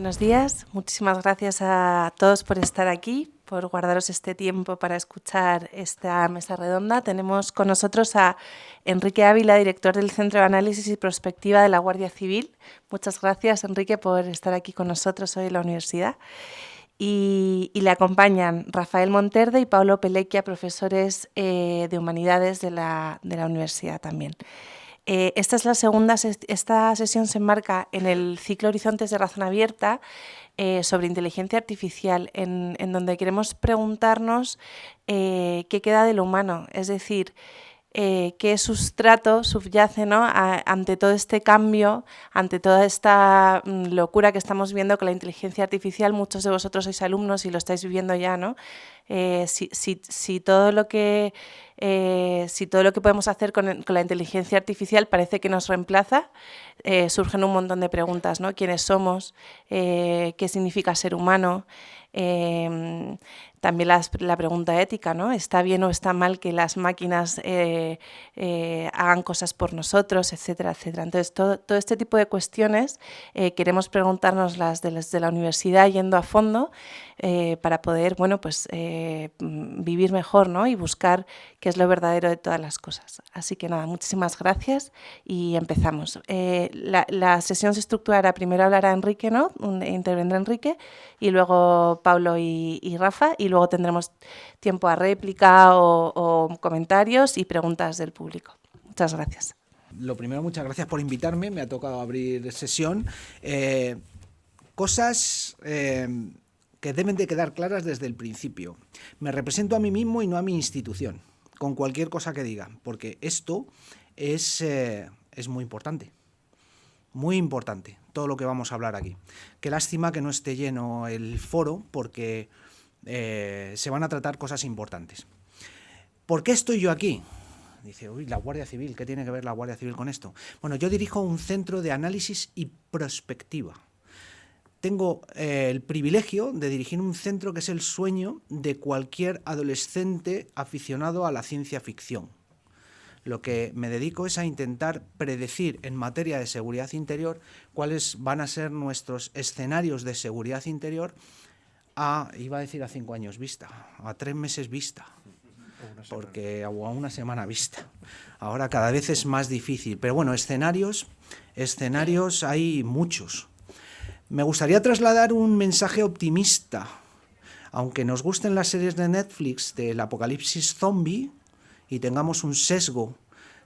Buenos días, muchísimas gracias a todos por estar aquí, por guardaros este tiempo para escuchar esta mesa redonda. Tenemos con nosotros a Enrique Ávila, director del Centro de Análisis y Prospectiva de la Guardia Civil. Muchas gracias, Enrique, por estar aquí con nosotros hoy en la universidad. Y le acompañan Rafael Monterde y Pablo Pelequia, profesores de Humanidades de la universidad también. Esta es la segunda, esta sesión se enmarca en el ciclo Horizontes de Razón Abierta sobre inteligencia artificial, en donde queremos preguntarnos qué queda de lo humano, es decir, qué sustrato subyace, ¿no?, ante todo este cambio, ante toda esta locura que estamos viendo con la inteligencia artificial. Muchos de vosotros sois alumnos y lo estáis viviendo ya, ¿no? Si todo lo que podemos hacer con la inteligencia artificial parece que nos reemplaza, surgen un montón de preguntas, ¿no? ¿Quiénes somos? ¿Qué significa ser humano? También la pregunta ética, ¿no? ¿Está bien o está mal que las máquinas hagan cosas por nosotros, etcétera, etcétera? Entonces, todo este tipo de cuestiones queremos preguntárnoslas desde la universidad, yendo a fondo, para poder, bueno, pues vivir mejor, ¿no?, y buscar qué es lo verdadero de todas las cosas. Así que nada, muchísimas gracias y empezamos. La sesión se estructurará: primero hablará Enrique, ¿no?, intervendrá Enrique, y luego Pablo y Rafa, y luego tendremos tiempo a réplica o comentarios y preguntas del público. Muchas gracias. Lo primero, muchas gracias por invitarme, me ha tocado abrir sesión. Cosas que deben de quedar claras desde el principio. Me represento a mí mismo y no a mi institución, con cualquier cosa que diga, porque esto es muy importante. Muy importante, todo lo que vamos a hablar aquí. Qué lástima que no esté lleno el foro, porque se van a tratar cosas importantes. ¿Por qué estoy yo aquí? Dice, uy, la Guardia Civil, ¿qué tiene que ver la Guardia Civil con esto? Bueno, yo dirijo un centro de análisis y prospectiva. Tengo el privilegio de dirigir un centro que es el sueño de cualquier adolescente aficionado a la ciencia ficción. Lo que me dedico es a intentar predecir en materia de seguridad interior cuáles van a ser nuestros escenarios de seguridad interior iba a decir a 5 años vista, a 3 meses vista, porque a una semana vista. Ahora cada vez es más difícil, pero bueno, escenarios hay muchos. Me gustaría trasladar un mensaje optimista. Aunque nos gusten las series de Netflix del apocalipsis zombie y tengamos un sesgo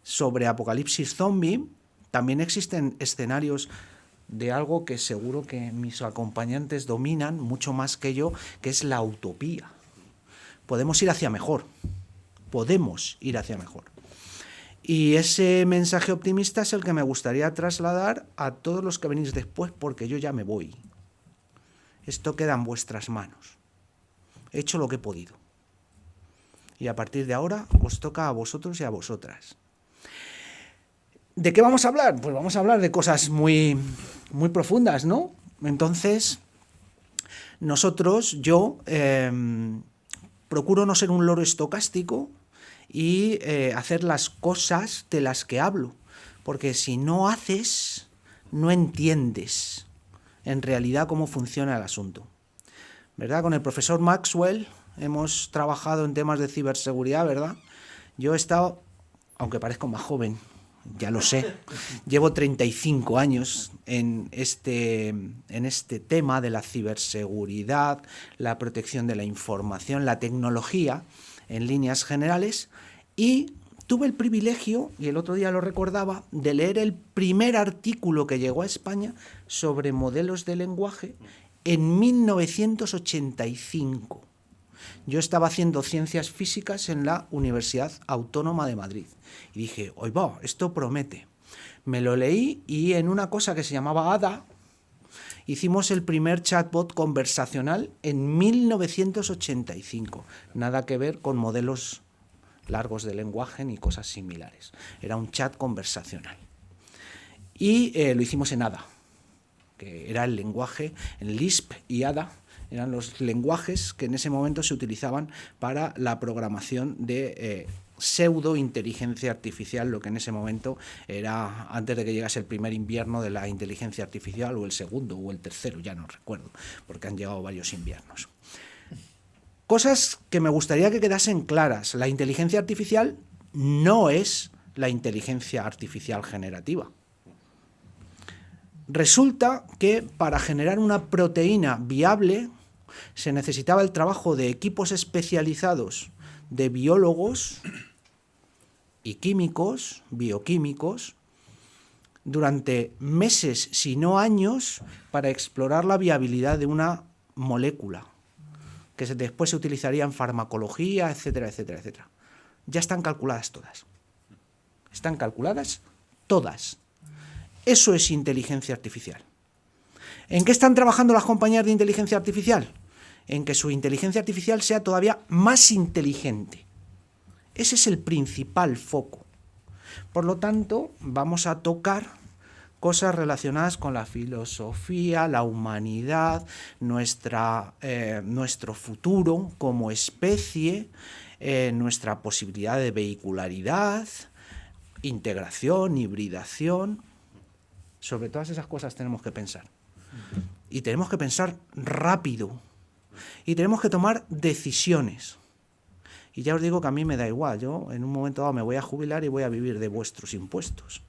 sobre apocalipsis zombie, también existen escenarios de algo que seguro que mis acompañantes dominan mucho más que yo, que es la utopía. Podemos ir hacia mejor. Y ese mensaje optimista es el que me gustaría trasladar a todos los que venís después, porque yo ya me voy. Esto queda en vuestras manos. He hecho lo que he podido. Y a partir de ahora os toca a vosotros y a vosotras. ¿De qué vamos a hablar? Pues vamos a hablar de cosas muy, muy profundas, ¿no? Entonces, yo procuro no ser un loro estocástico y hacer las cosas de las que hablo, porque si no haces, no entiendes en realidad cómo funciona el asunto, ¿verdad? Con el profesor Maxwell hemos trabajado en temas de ciberseguridad, ¿verdad? Yo he estado, aunque parezco más joven, ya lo sé, llevo 35 años en este tema de la ciberseguridad, la protección de la información, la tecnología en líneas generales, y tuve el privilegio, y el otro día lo recordaba, de leer el primer artículo que llegó a España sobre modelos de lenguaje en 1985. Yo estaba haciendo ciencias físicas en la Universidad Autónoma de Madrid y dije, oye, esto promete. Me lo leí y en una cosa que se llamaba ADA hicimos el primer chatbot conversacional en 1985. Nada que ver con modelos largos de lenguaje ni cosas similares. Era un chat conversacional. Y lo hicimos en ADA, que era el lenguaje, en Lisp y ADA, eran los lenguajes que en ese momento se utilizaban para la programación de pseudo inteligencia artificial, lo que en ese momento era antes de que llegase el primer invierno de la inteligencia artificial, o el segundo o el tercero, ya no recuerdo, porque han llegado varios inviernos. Cosas que me gustaría que quedasen claras. La inteligencia artificial no es la inteligencia artificial generativa. Resulta que para generar una proteína viable se necesitaba el trabajo de equipos especializados de biólogos y químicos, bioquímicos, durante meses, si no años, para explorar la viabilidad de una molécula, que después se utilizaría en farmacología, etcétera, etcétera, etcétera. Ya están calculadas todas. Están calculadas todas. Eso es inteligencia artificial. ¿En qué están trabajando las compañías de inteligencia artificial? En que su inteligencia artificial sea todavía más inteligente. Ese es el principal foco. Por lo tanto, vamos a tocar cosas relacionadas con la filosofía, la humanidad, nuestro futuro como especie, nuestra posibilidad de vehicularidad, integración, hibridación. Sobre todas esas cosas tenemos que pensar. Y tenemos que pensar rápido. Y tenemos que tomar decisiones. Y ya os digo que a mí me da igual. Yo en un momento dado me voy a jubilar y voy a vivir de vuestros impuestos.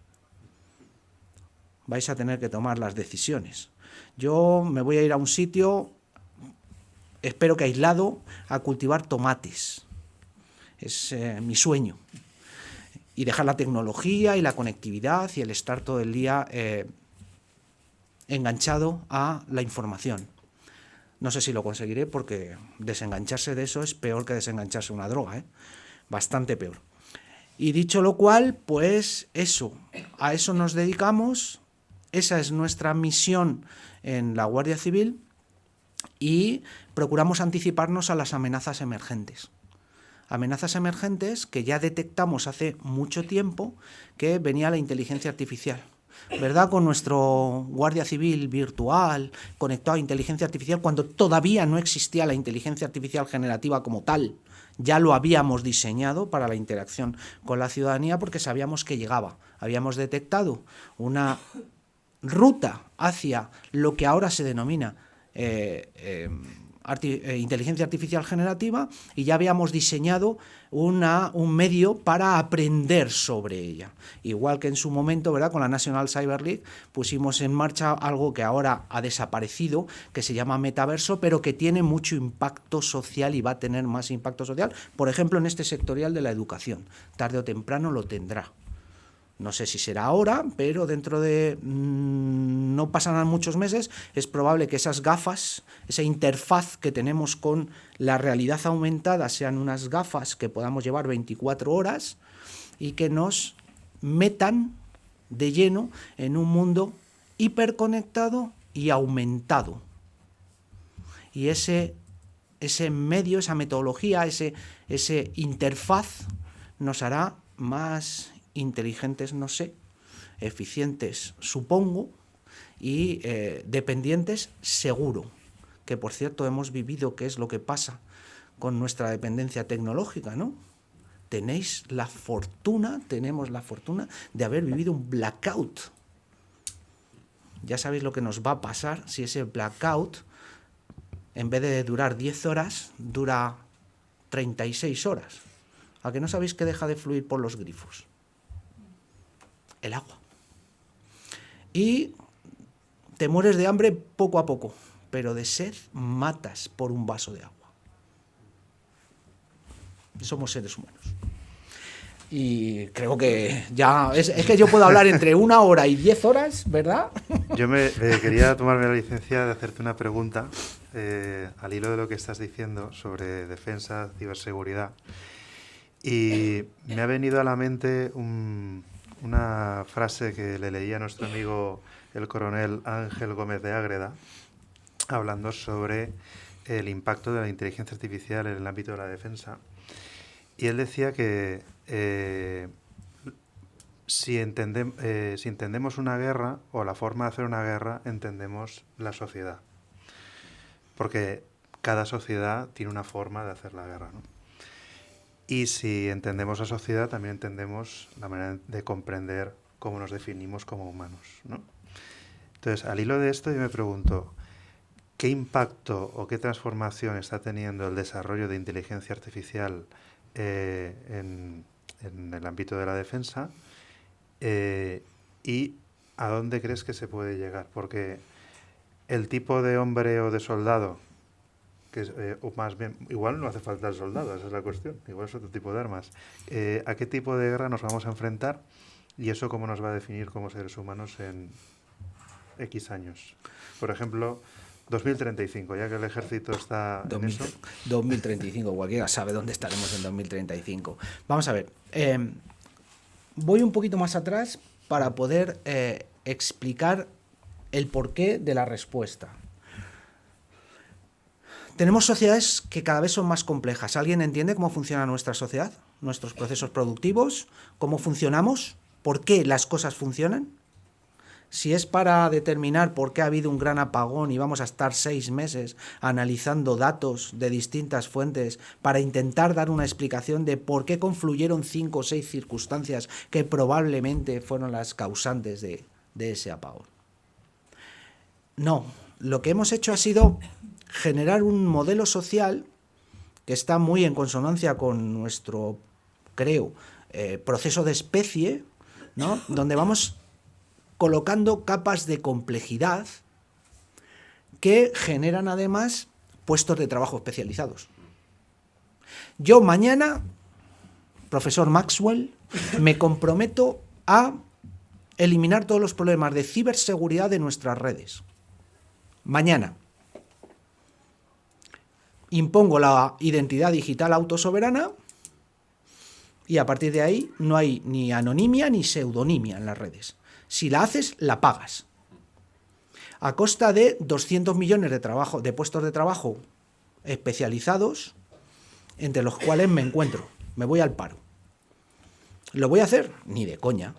Vais a tener que tomar las decisiones. Yo me voy a ir a un sitio, espero que aislado, a cultivar tomates. Es mi sueño. Y dejar la tecnología y la conectividad y el estar todo el día enganchado a la información. No sé si lo conseguiré porque desengancharse de eso es peor que desengancharse de una droga, bastante peor. Y dicho lo cual, pues eso, a eso nos dedicamos, esa es nuestra misión en la Guardia Civil y procuramos anticiparnos a las amenazas emergentes. Amenazas emergentes que ya detectamos hace mucho tiempo que venía la inteligencia artificial. ¿Verdad? Con nuestro Guardia Civil virtual, conectado a inteligencia artificial, cuando todavía no existía la inteligencia artificial generativa como tal. Ya lo habíamos diseñado para la interacción con la ciudadanía porque sabíamos que llegaba. Habíamos detectado una ruta hacia lo que ahora se denomina inteligencia artificial generativa y ya habíamos diseñado un medio para aprender sobre ella. Igual que en su momento, ¿verdad?, con la National Cyber League pusimos en marcha algo que ahora ha desaparecido, que se llama Metaverso, pero que tiene mucho impacto social y va a tener más impacto social, por ejemplo, en este sectorial de la educación. Tarde o temprano lo tendrá. No sé si será ahora, pero dentro de no pasarán muchos meses, es probable que esas gafas, esa interfaz que tenemos con la realidad aumentada, sean unas gafas que podamos llevar 24 horas y que nos metan de lleno en un mundo hiperconectado y aumentado. Y ese medio, esa metodología, ese interfaz nos hará más inteligentes, no sé, eficientes, supongo, y dependientes, seguro. Que, por cierto, hemos vivido qué es lo que pasa con nuestra dependencia tecnológica, ¿no? Tenemos la fortuna de haber vivido un blackout. Ya sabéis lo que nos va a pasar si ese blackout, en vez de durar 10 horas, dura 36 horas. ¿A que no sabéis que deja de fluir por los grifos? El agua. Y te mueres de hambre poco a poco, pero de sed matas por un vaso de agua. Somos seres humanos. Y creo que ya... Es que yo puedo hablar entre 1 hora y 10 horas, ¿verdad? Yo quería tomarme la licencia de hacerte una pregunta al hilo de lo que estás diciendo sobre defensa, ciberseguridad. Y me ha venido a la mente una frase que le leí a nuestro amigo el coronel Ángel Gómez de Ágreda, hablando sobre el impacto de la inteligencia artificial en el ámbito de la defensa. Y él decía que si entendemos una guerra o la forma de hacer una guerra, entendemos la sociedad. Porque cada sociedad tiene una forma de hacer la guerra, ¿no? Y si entendemos la sociedad, también entendemos la manera de comprender cómo nos definimos como humanos, ¿no? Entonces, al hilo de esto, yo me pregunto, ¿qué impacto o qué transformación está teniendo el desarrollo de inteligencia artificial en el ámbito de la defensa? ¿Y a dónde crees que se puede llegar? Porque el tipo de hombre o de soldado, que es, o más bien, igual no hace falta el soldado, esa es la cuestión, igual es otro tipo de armas. ¿A qué tipo de guerra nos vamos a enfrentar? ¿Y eso cómo nos va a definir como seres humanos en X años? Por ejemplo, 2035, ya que el ejército está en eso. 2035, cualquiera sabe dónde estaremos en 2035. Vamos a ver, voy un poquito más atrás para poder explicar el porqué de la respuesta. Tenemos sociedades que cada vez son más complejas. ¿Alguien entiende cómo funciona nuestra sociedad? ¿Nuestros procesos productivos? ¿Cómo funcionamos? ¿Por qué las cosas funcionan? Si es para determinar por qué ha habido un gran apagón y vamos a estar 6 meses analizando datos de distintas fuentes para intentar dar una explicación de por qué confluyeron 5 o 6 circunstancias que probablemente fueron las causantes de ese apagón. No, lo que hemos hecho ha sido generar un modelo social que está muy en consonancia con nuestro, creo, proceso de especie, ¿no? Donde vamos colocando capas de complejidad que generan además puestos de trabajo especializados. Yo mañana, profesor Maxwell, me comprometo a eliminar todos los problemas de ciberseguridad de nuestras redes. Mañana. Impongo la identidad digital autosoberana y a partir de ahí no hay ni anonimia ni pseudonimia en las redes. Si la haces, la pagas. A costa de 200 millones de puestos de trabajo especializados, entre los cuales me encuentro. Me voy al paro. ¿Lo voy a hacer? Ni de coña.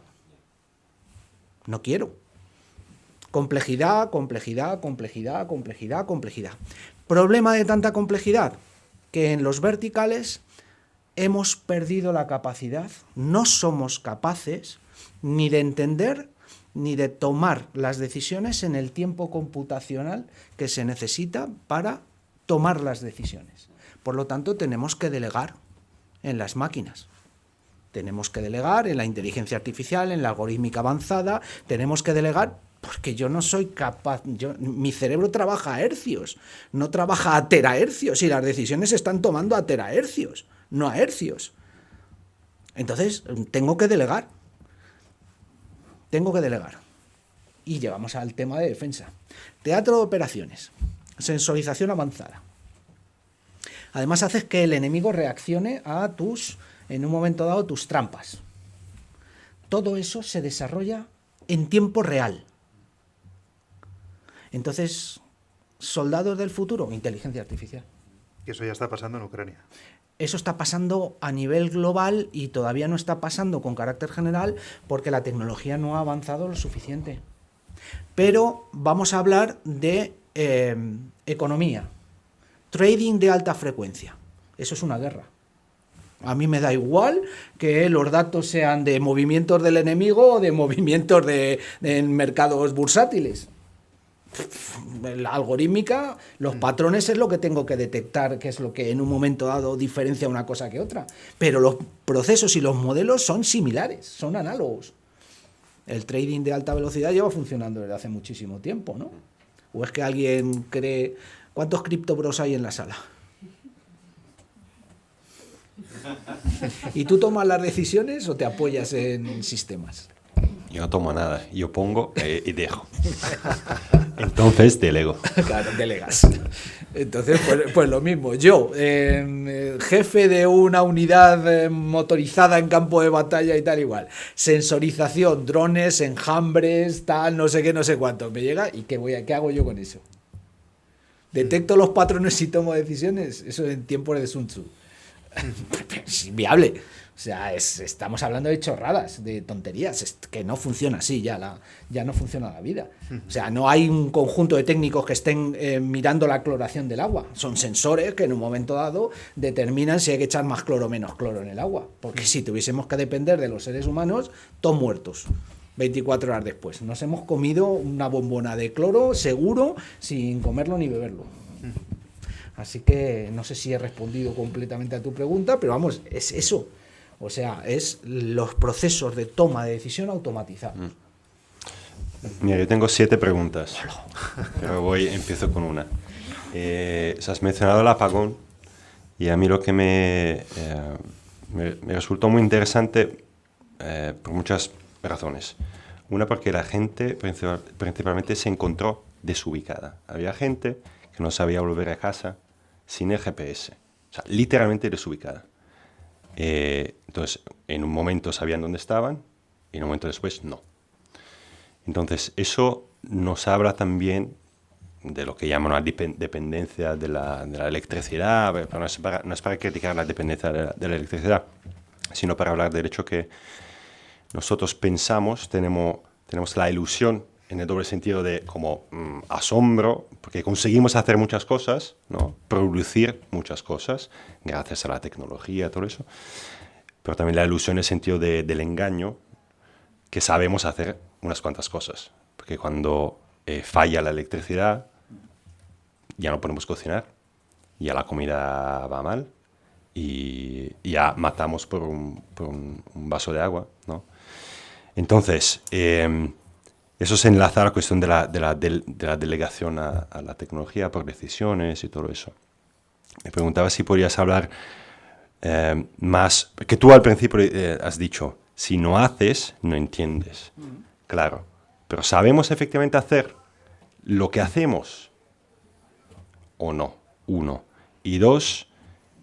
No quiero. Complejidad, complejidad, complejidad, complejidad, complejidad. Problema de tanta complejidad que en los verticales hemos perdido la capacidad, no somos capaces ni de entender ni de tomar las decisiones en el tiempo computacional que se necesita para tomar las decisiones. Por lo tanto, tenemos que delegar en las máquinas. Tenemos que delegar en la inteligencia artificial, en la algorítmica avanzada, tenemos que delegar porque yo no soy capaz, mi cerebro trabaja a hercios, no trabaja a terahercios y las decisiones se están tomando a terahercios, no a hercios. Entonces, tengo que delegar. Y llegamos al tema de defensa. Teatro de operaciones, sensorización avanzada. Además, haces que el enemigo reaccione a en un momento dado, tus trampas. Todo eso se desarrolla en tiempo real. Entonces, soldados del futuro, inteligencia artificial. Y eso ya está pasando en Ucrania. Eso está pasando a nivel global y todavía no está pasando con carácter general porque la tecnología no ha avanzado lo suficiente. Pero vamos a hablar de economía. Trading de alta frecuencia. Eso es una guerra. A mí me da igual que los datos sean de movimientos del enemigo o de movimientos en mercados bursátiles. La algorítmica, los patrones es lo que tengo que detectar, que es lo que en un momento dado diferencia una cosa que otra. Pero los procesos y los modelos son similares, son análogos. El trading de alta velocidad lleva funcionando desde hace muchísimo tiempo, ¿no? ¿O es que alguien cree... ¿Cuántos criptobros hay en la sala? ¿Y tú tomas las decisiones o te apoyas en sistemas? Yo no tomo nada, yo pongo y dejo. Entonces delego. Claro, delegas. Entonces, pues lo mismo. Yo, jefe de una unidad motorizada en campo de batalla y tal igual. Sensorización, drones, enjambres, tal, no sé qué, no sé cuánto. Me llega y ¿qué hago yo con eso? ¿Detecto los patrones y tomo decisiones? Eso en tiempos de Sun Tzu. Es inviable. O sea, estamos hablando de chorradas, de tonterías, que no funciona así ya no funciona la vida. O sea, no hay un conjunto de técnicos que estén mirando la cloración del agua. Son sensores que en un momento dado determinan si hay que echar más cloro o menos cloro en el agua. Porque si tuviésemos que depender de los seres humanos, todos muertos. 24 horas después. Nos hemos comido una bombona de cloro seguro sin comerlo ni beberlo. Así que no sé si he respondido completamente a tu pregunta, pero vamos, es eso. O sea, es los procesos de toma de decisión automatizados. Mira, yo tengo 7 preguntas, pero empiezo con una. Has mencionado el apagón y a mí lo que me resultó muy interesante por muchas razones. Una, porque la gente principalmente se encontró desubicada. Había gente que no sabía volver a casa sin el GPS. O sea, literalmente desubicada. Entonces, en un momento sabían dónde estaban y en un momento después no. Entonces, eso nos habla también de lo que llaman una dependencia de la electricidad. Pero no es para criticar la dependencia de la electricidad, sino para hablar del hecho que nosotros tenemos la ilusión en el doble sentido de como asombro, porque conseguimos hacer muchas cosas, ¿no? Producir muchas cosas, gracias a la tecnología, todo eso, pero también la ilusión en el sentido del engaño, que sabemos hacer unas cuantas cosas, porque cuando falla la electricidad, ya no podemos cocinar, ya la comida va mal, y ya matamos por un vaso de agua, ¿no? Entonces, eso se enlaza a la cuestión de la delegación a la tecnología por decisiones y todo eso. Me preguntaba si podrías hablar más, que tú al principio has dicho, si no haces, no entiendes. Claro, pero ¿sabemos efectivamente hacer lo que hacemos o no? 1. Y 2,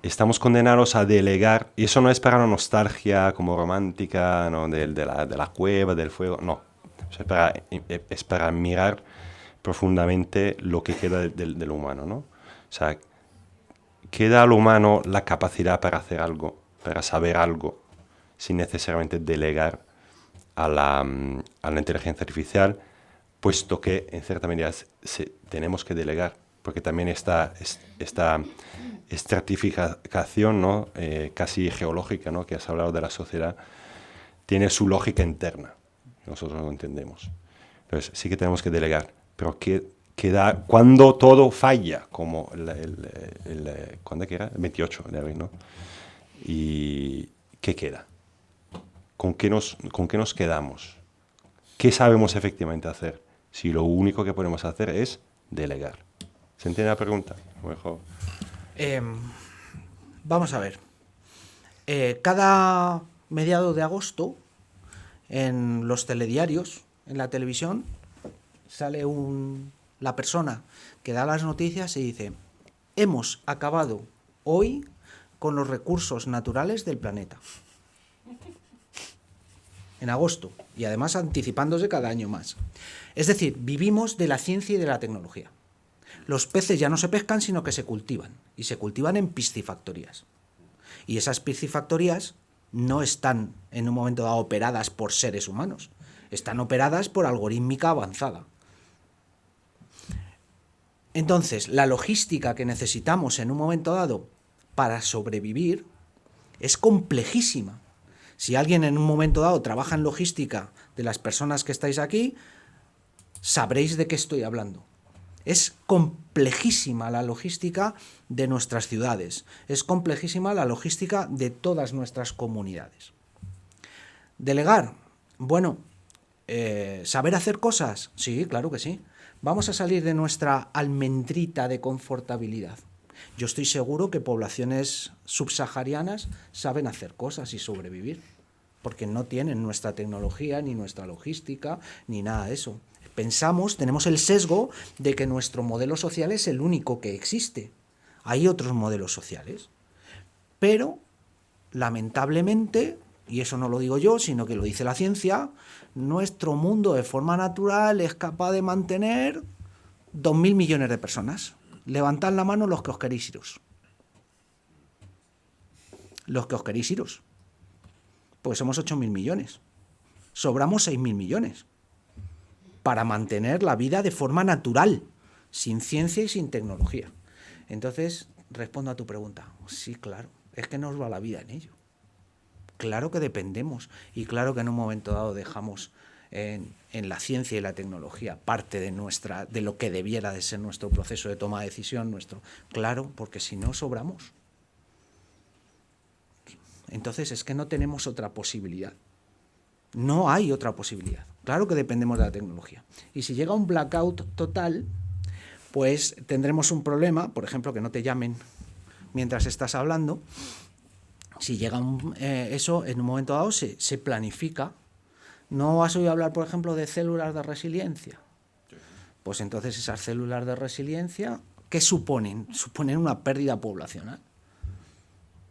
estamos condenados a delegar, y eso no es para una nostalgia como romántica, ¿no? de la cueva, del fuego, no. O sea, es para mirar profundamente lo que queda del humano, ¿no? O sea, queda al humano la capacidad para hacer algo, para saber algo, sin necesariamente delegar a la inteligencia artificial, puesto que en cierta medida tenemos que delegar, porque también esta estratificación, ¿no? Casi geológica, ¿no? Que has hablado de la sociedad, tiene su lógica interna. Nosotros no entendemos. Entonces, sí que tenemos que delegar, pero cuando todo falla, como ¿cuándo que era? El 28 de abril, ¿no? ¿Y qué queda? ¿Con qué nos quedamos? ¿Qué sabemos efectivamente hacer? Si lo único que podemos hacer es delegar. ¿Se entiende la pregunta? Mejor. Vamos a ver. Cada mediado de agosto, en los telediarios, en la televisión, sale la persona que da las noticias y dice: hemos acabado hoy con los recursos naturales del planeta. En agosto, y además anticipándose cada año más. Es decir, vivimos de la ciencia y de la tecnología. Los peces ya no se pescan, sino que se cultivan, y se cultivan en piscifactorías. Y esas piscifactorías no están en un momento dado operadas por seres humanos, están operadas por algorítmica avanzada. Entonces, la logística que necesitamos en un momento dado para sobrevivir es complejísima. Si alguien en un momento dado trabaja en logística, de las personas que estáis aquí, sabréis de qué estoy hablando. Es complejísima la logística de nuestras ciudades, es complejísima la logística de todas nuestras comunidades. Delegar, bueno, ¿saber hacer cosas? Sí, claro que sí. Vamos a salir de nuestra almendrita de confortabilidad. Yo estoy seguro que poblaciones subsaharianas saben hacer cosas y sobrevivir, porque no tienen nuestra tecnología, ni nuestra logística, ni nada de eso. Tenemos el sesgo de que nuestro modelo social es el único que existe. Hay otros modelos sociales, pero lamentablemente, y eso no lo digo yo, sino que lo dice la ciencia, nuestro mundo de forma natural es capaz de mantener 2.000 millones de personas. Levantad la mano los que os queréis iros. Los que os queréis iros. Porque somos 8.000 millones. Sobramos 6.000 millones para mantener la vida de forma natural, sin ciencia y sin tecnología. Entonces, respondo a tu pregunta. Sí, claro, es que nos va la vida en ello. Claro que dependemos y claro que en un momento dado dejamos en la ciencia y la tecnología parte de lo que debiera de ser nuestro proceso de toma de decisión, claro, porque si no sobramos. Entonces es que no tenemos otra posibilidad. No hay otra posibilidad. Claro que dependemos de la tecnología. Y si llega un blackout total, pues tendremos un problema, por ejemplo, que no te llamen mientras estás hablando. Si llega eso, en un momento dado se planifica. ¿No has oído hablar, por ejemplo, de células de resiliencia? Pues entonces esas células de resiliencia, ¿qué suponen? Suponen una pérdida poblacional.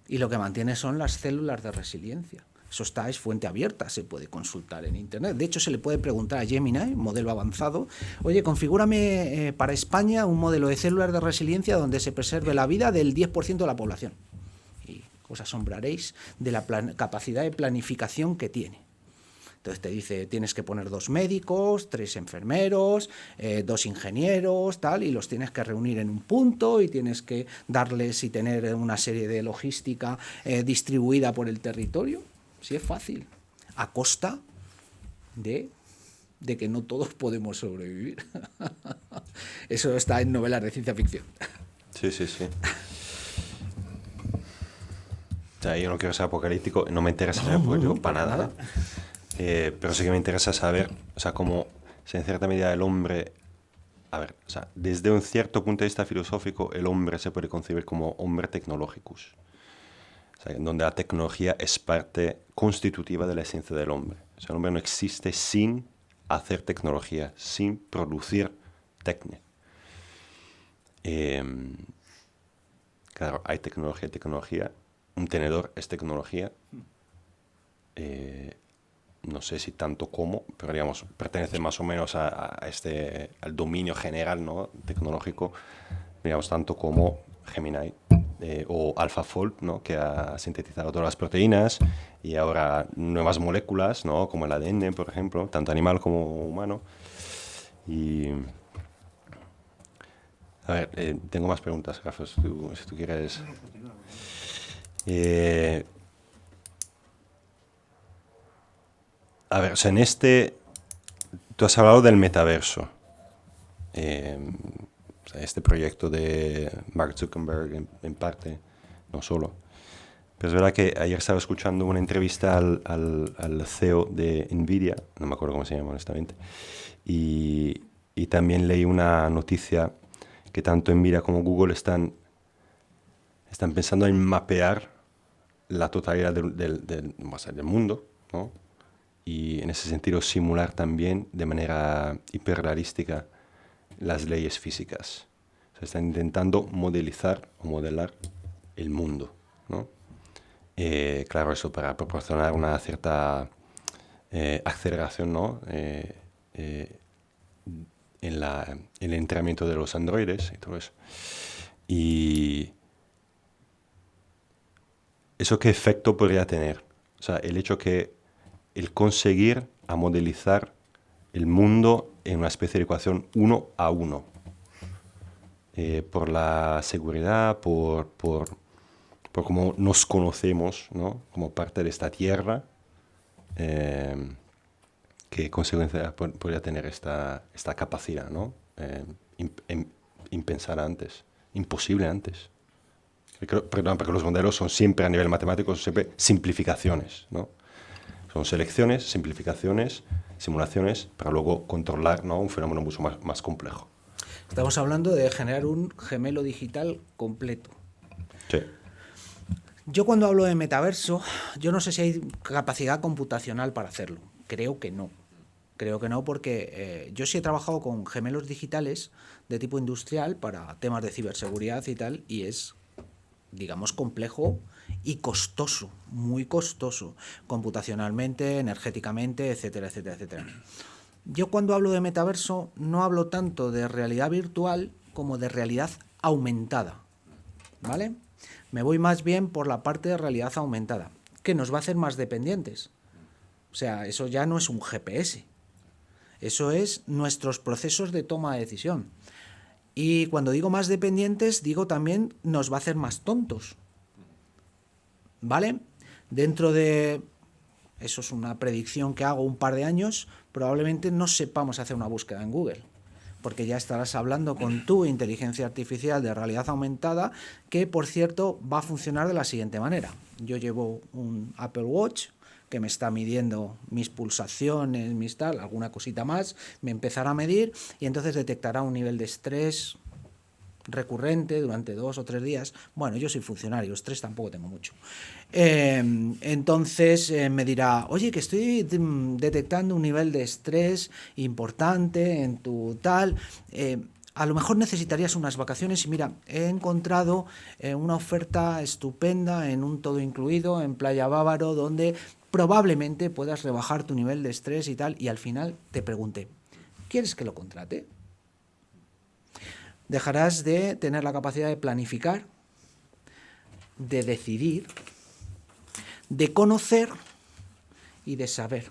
Y lo que mantiene son las células de resiliencia. Eso es fuente abierta, se puede consultar en Internet. De hecho, se le puede preguntar a Gemini, modelo avanzado, oye, configúrame para España un modelo de células de resiliencia donde se preserve la vida del 10% de la población. Y os asombraréis de la capacidad de planificación que tiene. Entonces te dice, tienes que poner 2 médicos, 3 enfermeros, 2 ingenieros, tal, y los tienes que reunir en un punto y tienes que darles y tener una serie de logística distribuida por el territorio. Sí, es fácil, a costa de que no todos podemos sobrevivir. Eso está en novelas de ciencia ficción. Sí, sí, sí. O sea, yo no quiero ser apocalíptico, no me interesa ser apocalíptico para nada. Pero sí que me interesa saber, o sea, cómo, si en cierta medida el hombre, a ver, o sea, desde un cierto punto de vista filosófico, el hombre se puede concebir como hombre tecnológicus. O sea, donde la tecnología es parte constitutiva de la esencia del hombre. O sea, el hombre no existe sin hacer tecnología, sin producir técnica. Claro, hay tecnología. Un tenedor es tecnología. No sé si tanto como, pero digamos, pertenece más o menos al dominio general, ¿no?, tecnológico, digamos, tanto como Gemini o AlphaFold, ¿no?, que ha sintetizado todas las proteínas y ahora nuevas moléculas, ¿no?, como el ADN, por ejemplo, tanto animal como humano. Y a ver, tengo más preguntas, Rafa, si tú quieres. A ver, o sea, tú has hablado del metaverso. O sea, este proyecto de Mark Zuckerberg, en parte, no solo. Pero es verdad que ayer estaba escuchando una entrevista al CEO de NVIDIA, no me acuerdo cómo se llama honestamente, y también leí una noticia que tanto NVIDIA como Google están pensando en mapear la totalidad del mundo, ¿no? Y en ese sentido simular también de manera hiperrealística las leyes físicas. O sea, están intentando modelar el mundo, ¿no? Claro, eso para proporcionar una cierta aceleración, ¿no?, en el entrenamiento de los androides y todo eso. Y ¿eso qué efecto podría tener? O sea, el hecho que el conseguir a modelizar el mundo en una especie de ecuación 1 a 1. Por la seguridad, por cómo nos conocemos, ¿no?, como parte de esta tierra, ¿qué consecuencia podría tener esta capacidad, ¿no? Impensada antes, imposible antes. Perdón, porque los modelos son siempre, a nivel matemático, son siempre simplificaciones, ¿no? Son selecciones, simplificaciones, simulaciones, para luego controlar, ¿no?, un fenómeno mucho más complejo. Estamos hablando de generar un gemelo digital completo. Sí. Yo cuando hablo de metaverso, yo no sé si hay capacidad computacional para hacerlo. Creo que no. Creo que no porque yo sí he trabajado con gemelos digitales de tipo industrial para temas de ciberseguridad y tal, y es, digamos, complejo y costoso, muy costoso, computacionalmente, energéticamente, etcétera, etcétera, etcétera. Yo cuando hablo de metaverso no hablo tanto de realidad virtual como de realidad aumentada, ¿vale? Me voy más bien por la parte de realidad aumentada. que nos va a hacer más dependientes. O sea, eso ya no es un GPS. Eso es nuestros procesos de toma de decisión. Y cuando digo más dependientes, digo también nos va a hacer más tontos. ¿Vale? Dentro de... Eso es una predicción que hago un par de años, probablemente no sepamos hacer una búsqueda en Google, porque ya estarás hablando con tu inteligencia artificial de realidad aumentada, que por cierto va a funcionar de la siguiente manera. Yo llevo un Apple Watch que me está midiendo mis pulsaciones, mis tal, alguna cosita más, me empezará a medir y entonces detectará un nivel de estrés recurrente durante 2 o 3 días. Bueno, yo soy funcionario, estrés tampoco tengo mucho. Entonces me dirá, oye, que estoy detectando un nivel de estrés importante en tu tal... a lo mejor necesitarías unas vacaciones y mira, he encontrado una oferta estupenda en un todo incluido en Playa Bávaro donde probablemente puedas rebajar tu nivel de estrés y tal, y al final te pregunté, ¿quieres que lo contrate? Dejarás de tener la capacidad de planificar, de decidir, de conocer y de saber.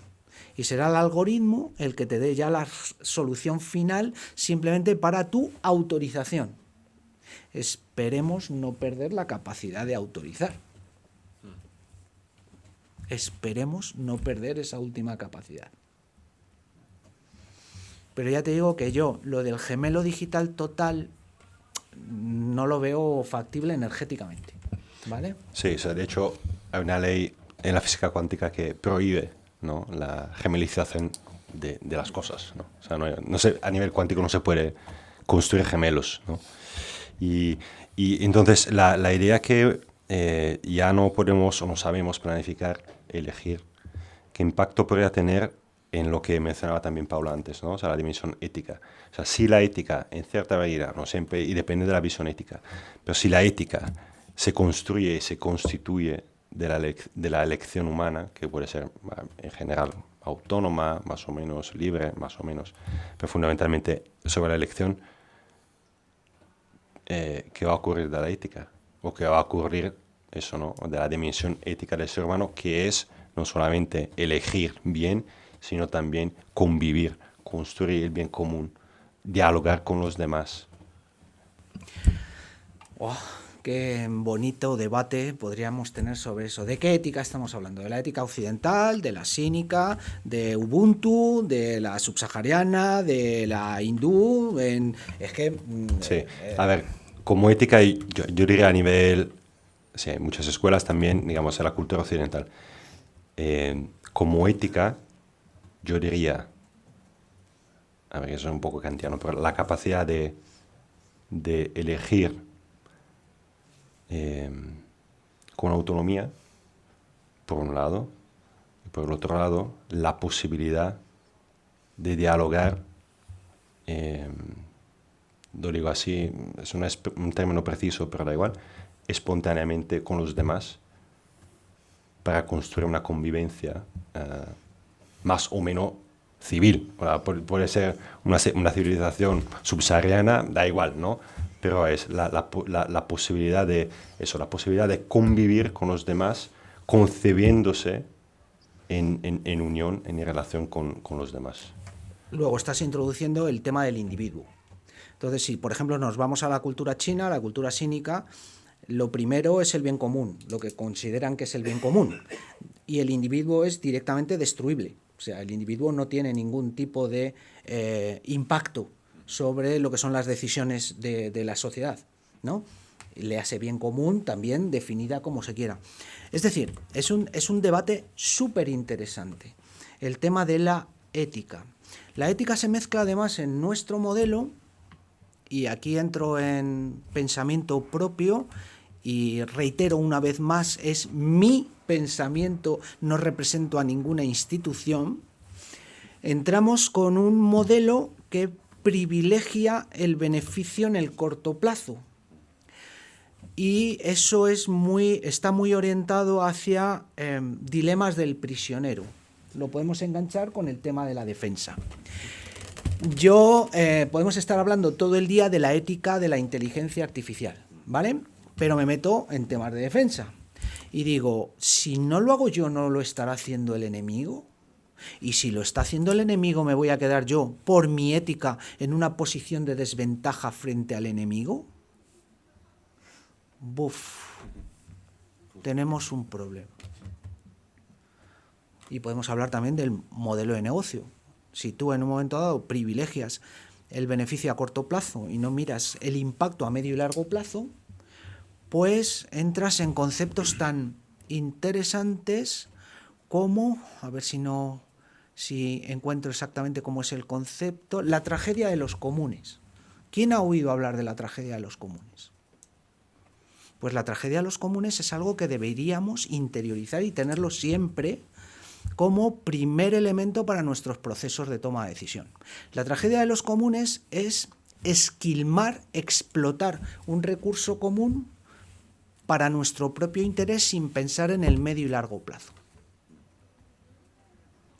Y será el algoritmo el que te dé ya la solución final simplemente para tu autorización. Esperemos no perder la capacidad de autorizar. Esperemos no perder esa última capacidad. Pero ya te digo que yo, lo del gemelo digital total, no lo veo factible energéticamente, ¿vale? Sí, o sea, de hecho, hay una ley en la física cuántica que prohíbe, ¿no?, la gemelización de las cosas, ¿no? O sea, no sé, a nivel cuántico no se puede construir gemelos, ¿no? Y entonces la idea que ya no podemos o no sabemos planificar, elegir, qué impacto podría tener en lo que mencionaba también Paula antes, ¿no? O sea, la dimensión ética. O sea, si la ética, en cierta medida, no siempre, y depende de la visión ética, pero si la ética se construye y se constituye de la elección humana, que puede ser en general autónoma, más o menos libre, más o menos, pero fundamentalmente sobre la elección, ¿qué va a ocurrir de la ética? ¿O qué va a ocurrir, eso, ¿no?, de la dimensión ética del ser humano, que es no solamente elegir bien, sino también convivir, construir el bien común, dialogar con los demás? Oh, qué bonito debate podríamos tener sobre eso. ¿De qué ética estamos hablando? ¿De la ética occidental, de la sínica, de Ubuntu, de la subsahariana, de la hindú? Es que... Sí, a ver, como ética, yo diría a nivel... Sí, hay muchas escuelas también, digamos, en la cultura occidental. Como ética, yo diría, a ver, eso es un poco kantiano, pero la capacidad de elegir con autonomía, por un lado, y por el otro lado, la posibilidad de dialogar, lo digo así, es un término preciso, pero da igual, espontáneamente con los demás, para construir una convivencia más o menos civil. Puede ser una civilización subsahariana, da igual, ¿no? Pero es la posibilidad de eso, la posibilidad de convivir con los demás, concebiéndose en unión, en relación con los demás. Luego estás introduciendo el tema del individuo. Entonces, si por ejemplo nos vamos a la cultura china, la cultura sínica, lo primero es el bien común, lo que consideran que es el bien común. Y el individuo es directamente destruible. O sea, el individuo no tiene ningún tipo de impacto sobre lo que son las decisiones de la sociedad, ¿no? Le hace bien común también definida como se quiera. Es decir, es un debate súper interesante. El tema de la ética. La ética se mezcla además en nuestro modelo, y aquí entro en pensamiento propio, y reitero una vez más, es mi pensamiento, no represento a ninguna institución. Entramos con un modelo que privilegia el beneficio en el corto plazo. Y eso está muy orientado hacia dilemas del prisionero. Lo podemos enganchar con el tema de la defensa. Podemos estar hablando todo el día de la ética de la inteligencia artificial, ¿vale? Pero me meto en temas de defensa. y digo, si no lo hago yo, ¿no lo estará haciendo el enemigo? Y si lo está haciendo el enemigo, ¿me voy a quedar yo, por mi ética, en una posición de desventaja frente al enemigo? Buf, tenemos un problema. Y podemos hablar también del modelo de negocio. Si tú en un momento dado privilegias el beneficio a corto plazo y no miras el impacto a medio y largo plazo, pues entras en conceptos tan interesantes como, a ver si encuentro exactamente cómo es el concepto, la tragedia de los comunes. ¿Quién ha oído hablar de la tragedia de los comunes? Pues la tragedia de los comunes es algo que deberíamos interiorizar y tenerlo siempre como primer elemento para nuestros procesos de toma de decisión. La tragedia de los comunes es esquilmar, explotar un recurso común para nuestro propio interés sin pensar en el medio y largo plazo.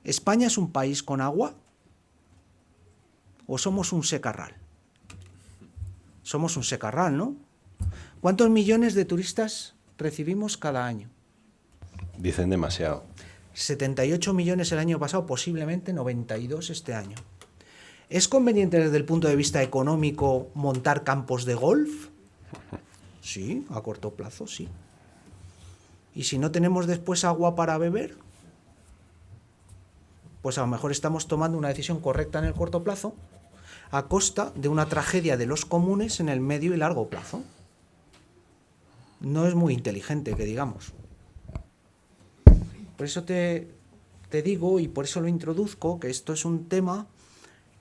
¿España es un país con agua? ¿O somos un secarral? Somos un secarral, ¿no? ¿Cuántos millones de turistas recibimos cada año? Dicen demasiado. 78 millones el año pasado, posiblemente 92 este año. ¿Es conveniente desde el punto de vista económico montar campos de golf? Sí, a corto plazo, sí. ¿Y si no tenemos después agua para beber? Pues a lo mejor estamos tomando una decisión correcta en el corto plazo a costa de una tragedia de los comunes en el medio y largo plazo. No es muy inteligente, que digamos. Por eso te digo, y por eso lo introduzco, que esto es un tema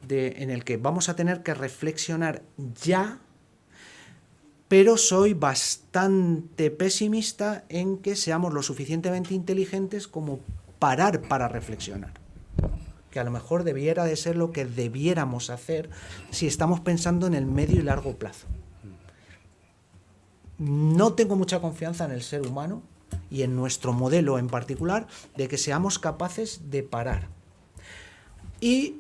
en el que vamos a tener que reflexionar ya, pero soy bastante pesimista en que seamos lo suficientemente inteligentes como parar para reflexionar. Que a lo mejor debiera de ser lo que debiéramos hacer si estamos pensando en el medio y largo plazo. No tengo mucha confianza en el ser humano y en nuestro modelo en particular de que seamos capaces de parar. Y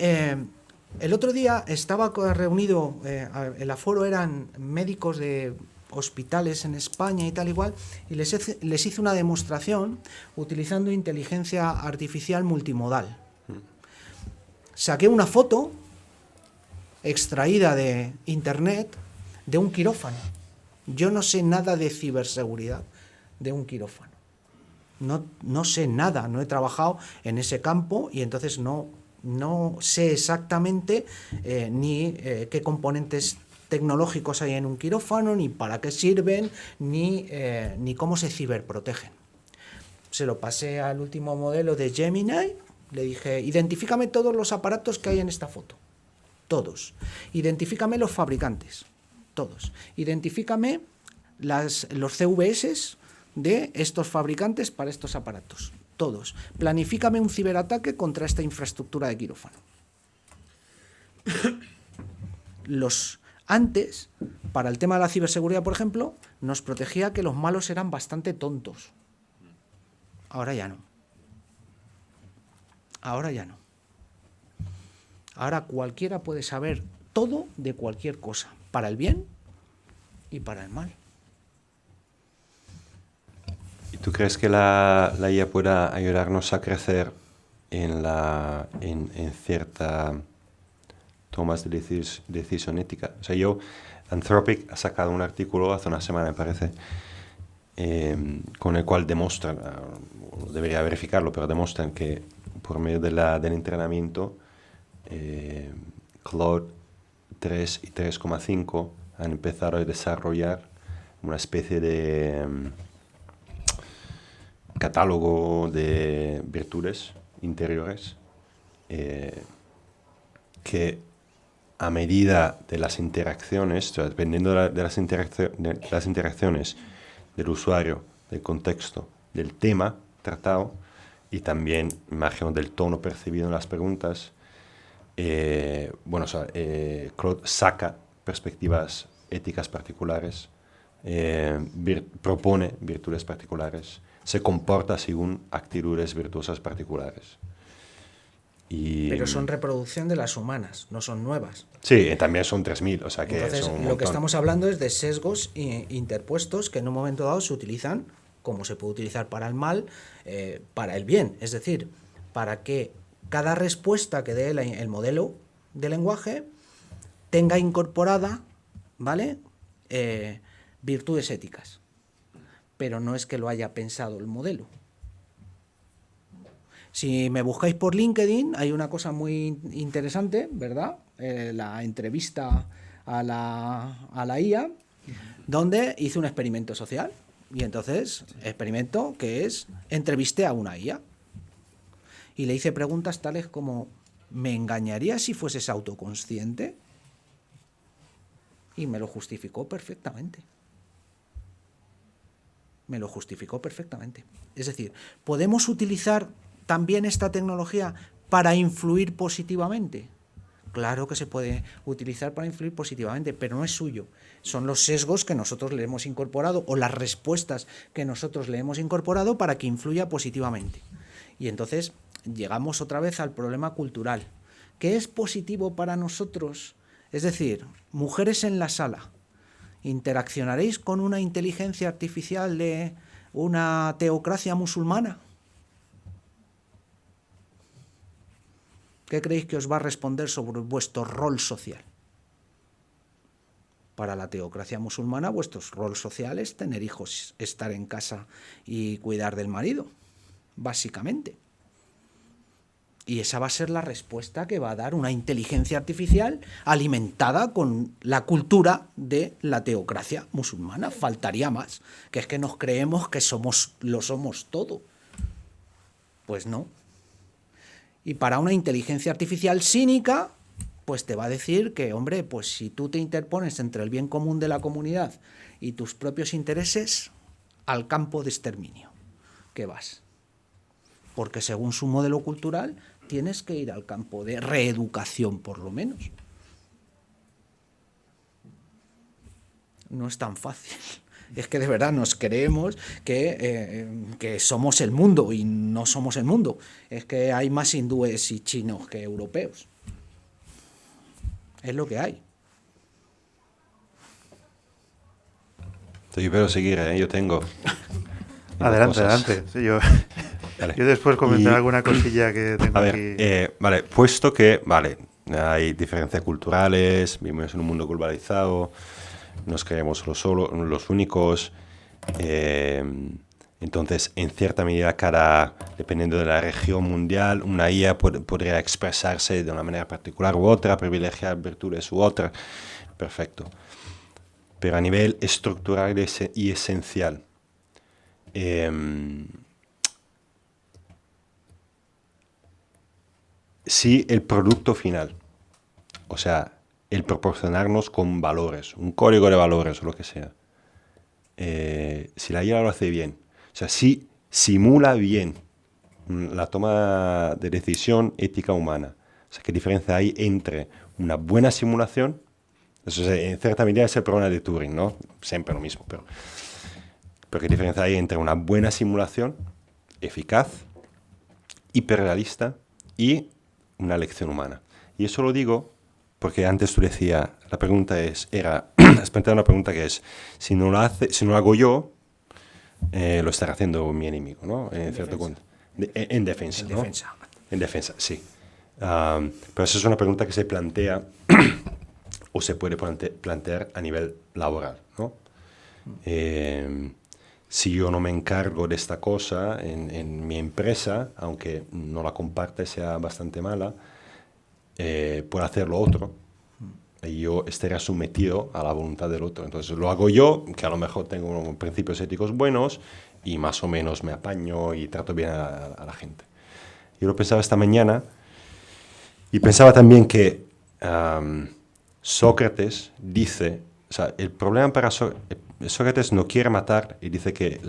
el otro día estaba reunido, el aforo eran médicos de hospitales en España y tal igual, y les hice una demostración utilizando inteligencia artificial multimodal. Saqué una foto extraída de internet de un quirófano. Yo no sé nada de ciberseguridad de un quirófano. No sé nada, no he trabajado en ese campo y entonces no sé exactamente ni qué componentes tecnológicos hay en un quirófano, ni para qué sirven, ni cómo se ciberprotegen. Se lo pasé al último modelo de Gemini, le dije, identifícame todos los aparatos que hay en esta foto. Todos. Identifícame los fabricantes. Todos. Identifícame los CVS de estos fabricantes para estos aparatos. Todos. Planifícame un ciberataque contra esta infraestructura de quirófano. Antes, para el tema de la ciberseguridad, por ejemplo, nos protegía que los malos eran bastante tontos. Ahora ya no. Ahora ya no. Ahora cualquiera puede saber todo de cualquier cosa, para el bien y para el mal. ¿Y tú crees que la IA pueda ayudarnos a crecer en cierta tomas de decisión ética? O sea, Anthropic ha sacado un artículo hace una semana, me parece, con el cual demuestran, debería verificarlo, pero demuestran que por medio del entrenamiento, Claude 3 y 3,5 han empezado a desarrollar una especie de catálogo de virtudes interiores que a medida de las interacciones, o sea, dependiendo de las interacciones del usuario, del contexto, del tema tratado y también, imagino, del tono percibido en las preguntas, Claude saca perspectivas éticas particulares, propone virtudes particulares, se comporta según actitudes virtuosas particulares. Pero son reproducción de las humanas, no son nuevas. Sí, también son 3.000, o sea que entonces, son un lo que montón. estamos hablando es de sesgos interpuestos que en un momento dado se utilizan como se puede utilizar para el mal, para el bien. Es decir, para que cada respuesta que dé el modelo de lenguaje tenga incorporada, ¿vale?, virtudes éticas. Pero no es que lo haya pensado el modelo. Si me buscáis por LinkedIn, hay una cosa muy interesante, ¿verdad? La entrevista a la IA, donde hice un experimento social. Y entonces, experimento que es, entrevisté a una IA. Y le hice preguntas tales como, ¿me engañarías si fueses autoconsciente? Y me lo justificó perfectamente. Me lo justificó perfectamente. Es decir, ¿podemos utilizar también esta tecnología para influir positivamente? Claro que se puede utilizar para influir positivamente, pero no es suyo. Son los sesgos que nosotros le hemos incorporado o las respuestas que nosotros le hemos incorporado para que influya positivamente. Y entonces llegamos otra vez al problema cultural. ¿Qué es positivo para nosotros? Es decir, mujeres en la sala, ¿interaccionaréis con una inteligencia artificial de una teocracia musulmana? ¿Qué creéis que os va a responder sobre vuestro rol social? Para la teocracia musulmana, vuestro rol social es tener hijos, estar en casa y cuidar del marido, básicamente. Y esa va a ser la respuesta que va a dar una inteligencia artificial alimentada con la cultura de la teocracia musulmana. Faltaría más, que es que nos creemos que lo somos todo. Pues no. Y para una inteligencia artificial cínica, pues te va a decir que, hombre, pues si tú te interpones entre el bien común de la comunidad y tus propios intereses, al campo de exterminio, ¿qué vas? Porque según su modelo cultural, tienes que ir al campo de reeducación, por lo menos. No es tan fácil. Es que de verdad nos creemos que somos el mundo y no somos el mundo. Es que hay más hindúes y chinos que europeos. Es lo que hay. Yo quiero seguir, yo tengo. Adelante, cosas. adelante. Sí, Vale. yo después comentaré alguna cosilla que tengo A ver, aquí. vale, puesto que, vale, hay diferencias culturales, vivimos en un mundo globalizado, nos creemos los únicos, entonces, en cierta medida, dependiendo de la región mundial, una IA podría expresarse de una manera particular u otra, privilegiar virtudes u otra, perfecto. Pero a nivel estructural y esencial, si el producto final, o sea, el proporcionarnos con valores, un código de valores o lo que sea, si la IA lo hace bien, o sea, si simula bien la toma de decisión ética humana, o sea, ¿qué diferencia hay entre una buena simulación? Eso en cierta medida es el problema de Turing, ¿no? Siempre lo mismo, pero ¿qué diferencia hay entre una buena simulación eficaz, hiperrealista y una lección humana? Y eso lo digo porque antes tú decías, la pregunta has planteado una pregunta que es, si no lo hago yo, lo estará haciendo mi enemigo, ¿no? En cierto punto. En defensa, ¿no? Defensa. En defensa, sí. Pero eso es una pregunta que se plantea o se puede plantear a nivel laboral, ¿no? Si yo no me encargo de esta cosa en mi empresa, aunque no la comparte y sea bastante mala, puedo hacer lo otro y yo estaré sometido a la voluntad del otro. Entonces lo hago yo, que a lo mejor tengo principios éticos buenos y más o menos me apaño y trato bien a la gente. Yo lo pensaba esta mañana y pensaba también que Sócrates dice, o sea, el problema para Sócrates no quiere matar y dice que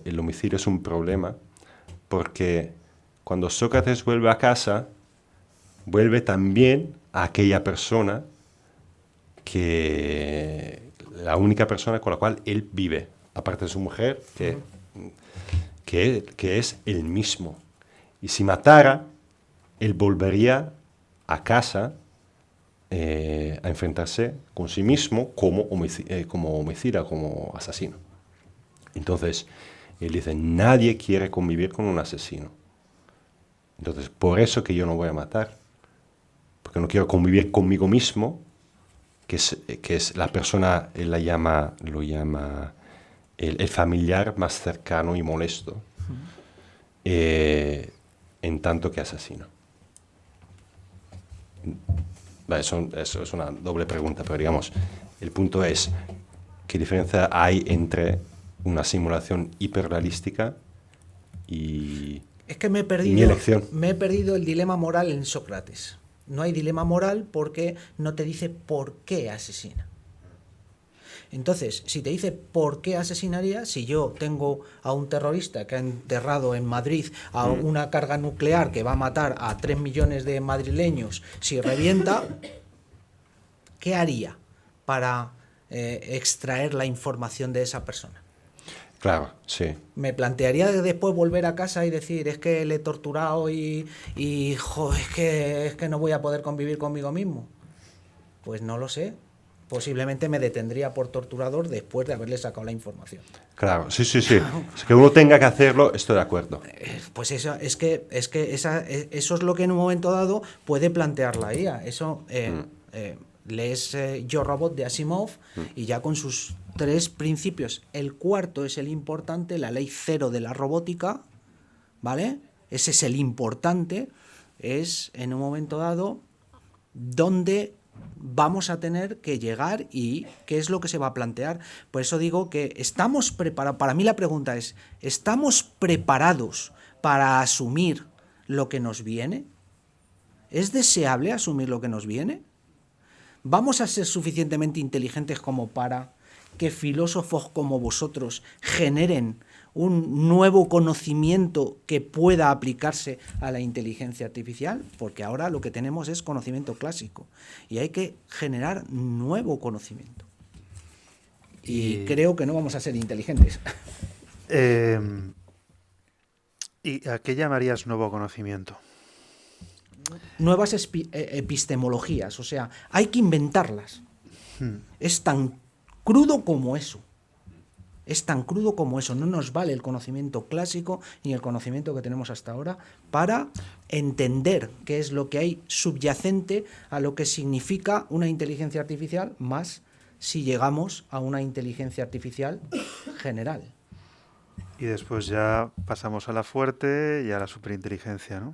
el homicidio es un problema porque cuando Sócrates vuelve a casa, vuelve también a aquella persona la única persona con la cual él vive, aparte de su mujer, que es él mismo. Y si matara, él volvería a casa a enfrentarse con sí mismo como homicida, como asesino. Entonces, Y él dice, nadie quiere convivir con un asesino. Entonces, por eso que yo no voy a matar. Porque no quiero convivir conmigo mismo, que es la persona, él lo llama el familiar más cercano y molesto, en tanto que asesino. Eso es una doble pregunta, pero digamos, el punto es, ¿qué diferencia hay entre una simulación hiperrealística y Es que mi elección? me he perdido el dilema moral en Sócrates. No hay dilema moral porque no te dice por qué asesina. Entonces, si te dice por qué asesinaría, si yo tengo a un terrorista que ha enterrado en Madrid a una carga nuclear que va a matar a 3 millones de madrileños, si revienta, ¿qué haría para extraer la información de esa persona? Claro, sí. Me plantearía después volver a casa y decir, es que le he torturado y jo, es que no voy a poder convivir conmigo mismo. Pues no lo sé. Posiblemente me detendría por torturador después de haberle sacado la información. Claro, sí. Es que uno tenga que hacerlo, estoy de acuerdo. Pues eso es lo que en un momento dado puede plantear la IA. Eso lees Yo Robot de Asimov y ya con sus 3 principios. El cuarto es el importante, la ley 0 de la robótica, ¿vale? Ese es el importante, es en un momento dado donde vamos a tener que llegar y qué es lo que se va a plantear. Por eso digo que estamos preparados. Para mí la pregunta es, ¿estamos preparados para asumir lo que nos viene? ¿Es deseable asumir lo que nos viene? ¿Vamos a ser suficientemente inteligentes como para que filósofos como vosotros generen un nuevo conocimiento que pueda aplicarse a la inteligencia artificial? Porque ahora lo que tenemos es conocimiento clásico y hay que generar nuevo conocimiento. Y creo que no vamos a ser inteligentes. ¿Y a qué llamarías nuevo conocimiento? Nuevas epistemologías, o sea, hay que inventarlas. Es tan crudo como eso. Es tan crudo como eso. No nos vale el conocimiento clásico ni el conocimiento que tenemos hasta ahora para entender qué es lo que hay subyacente a lo que significa una inteligencia artificial, más si llegamos a una inteligencia artificial general. Y después ya pasamos a la fuerte y a la superinteligencia, ¿no?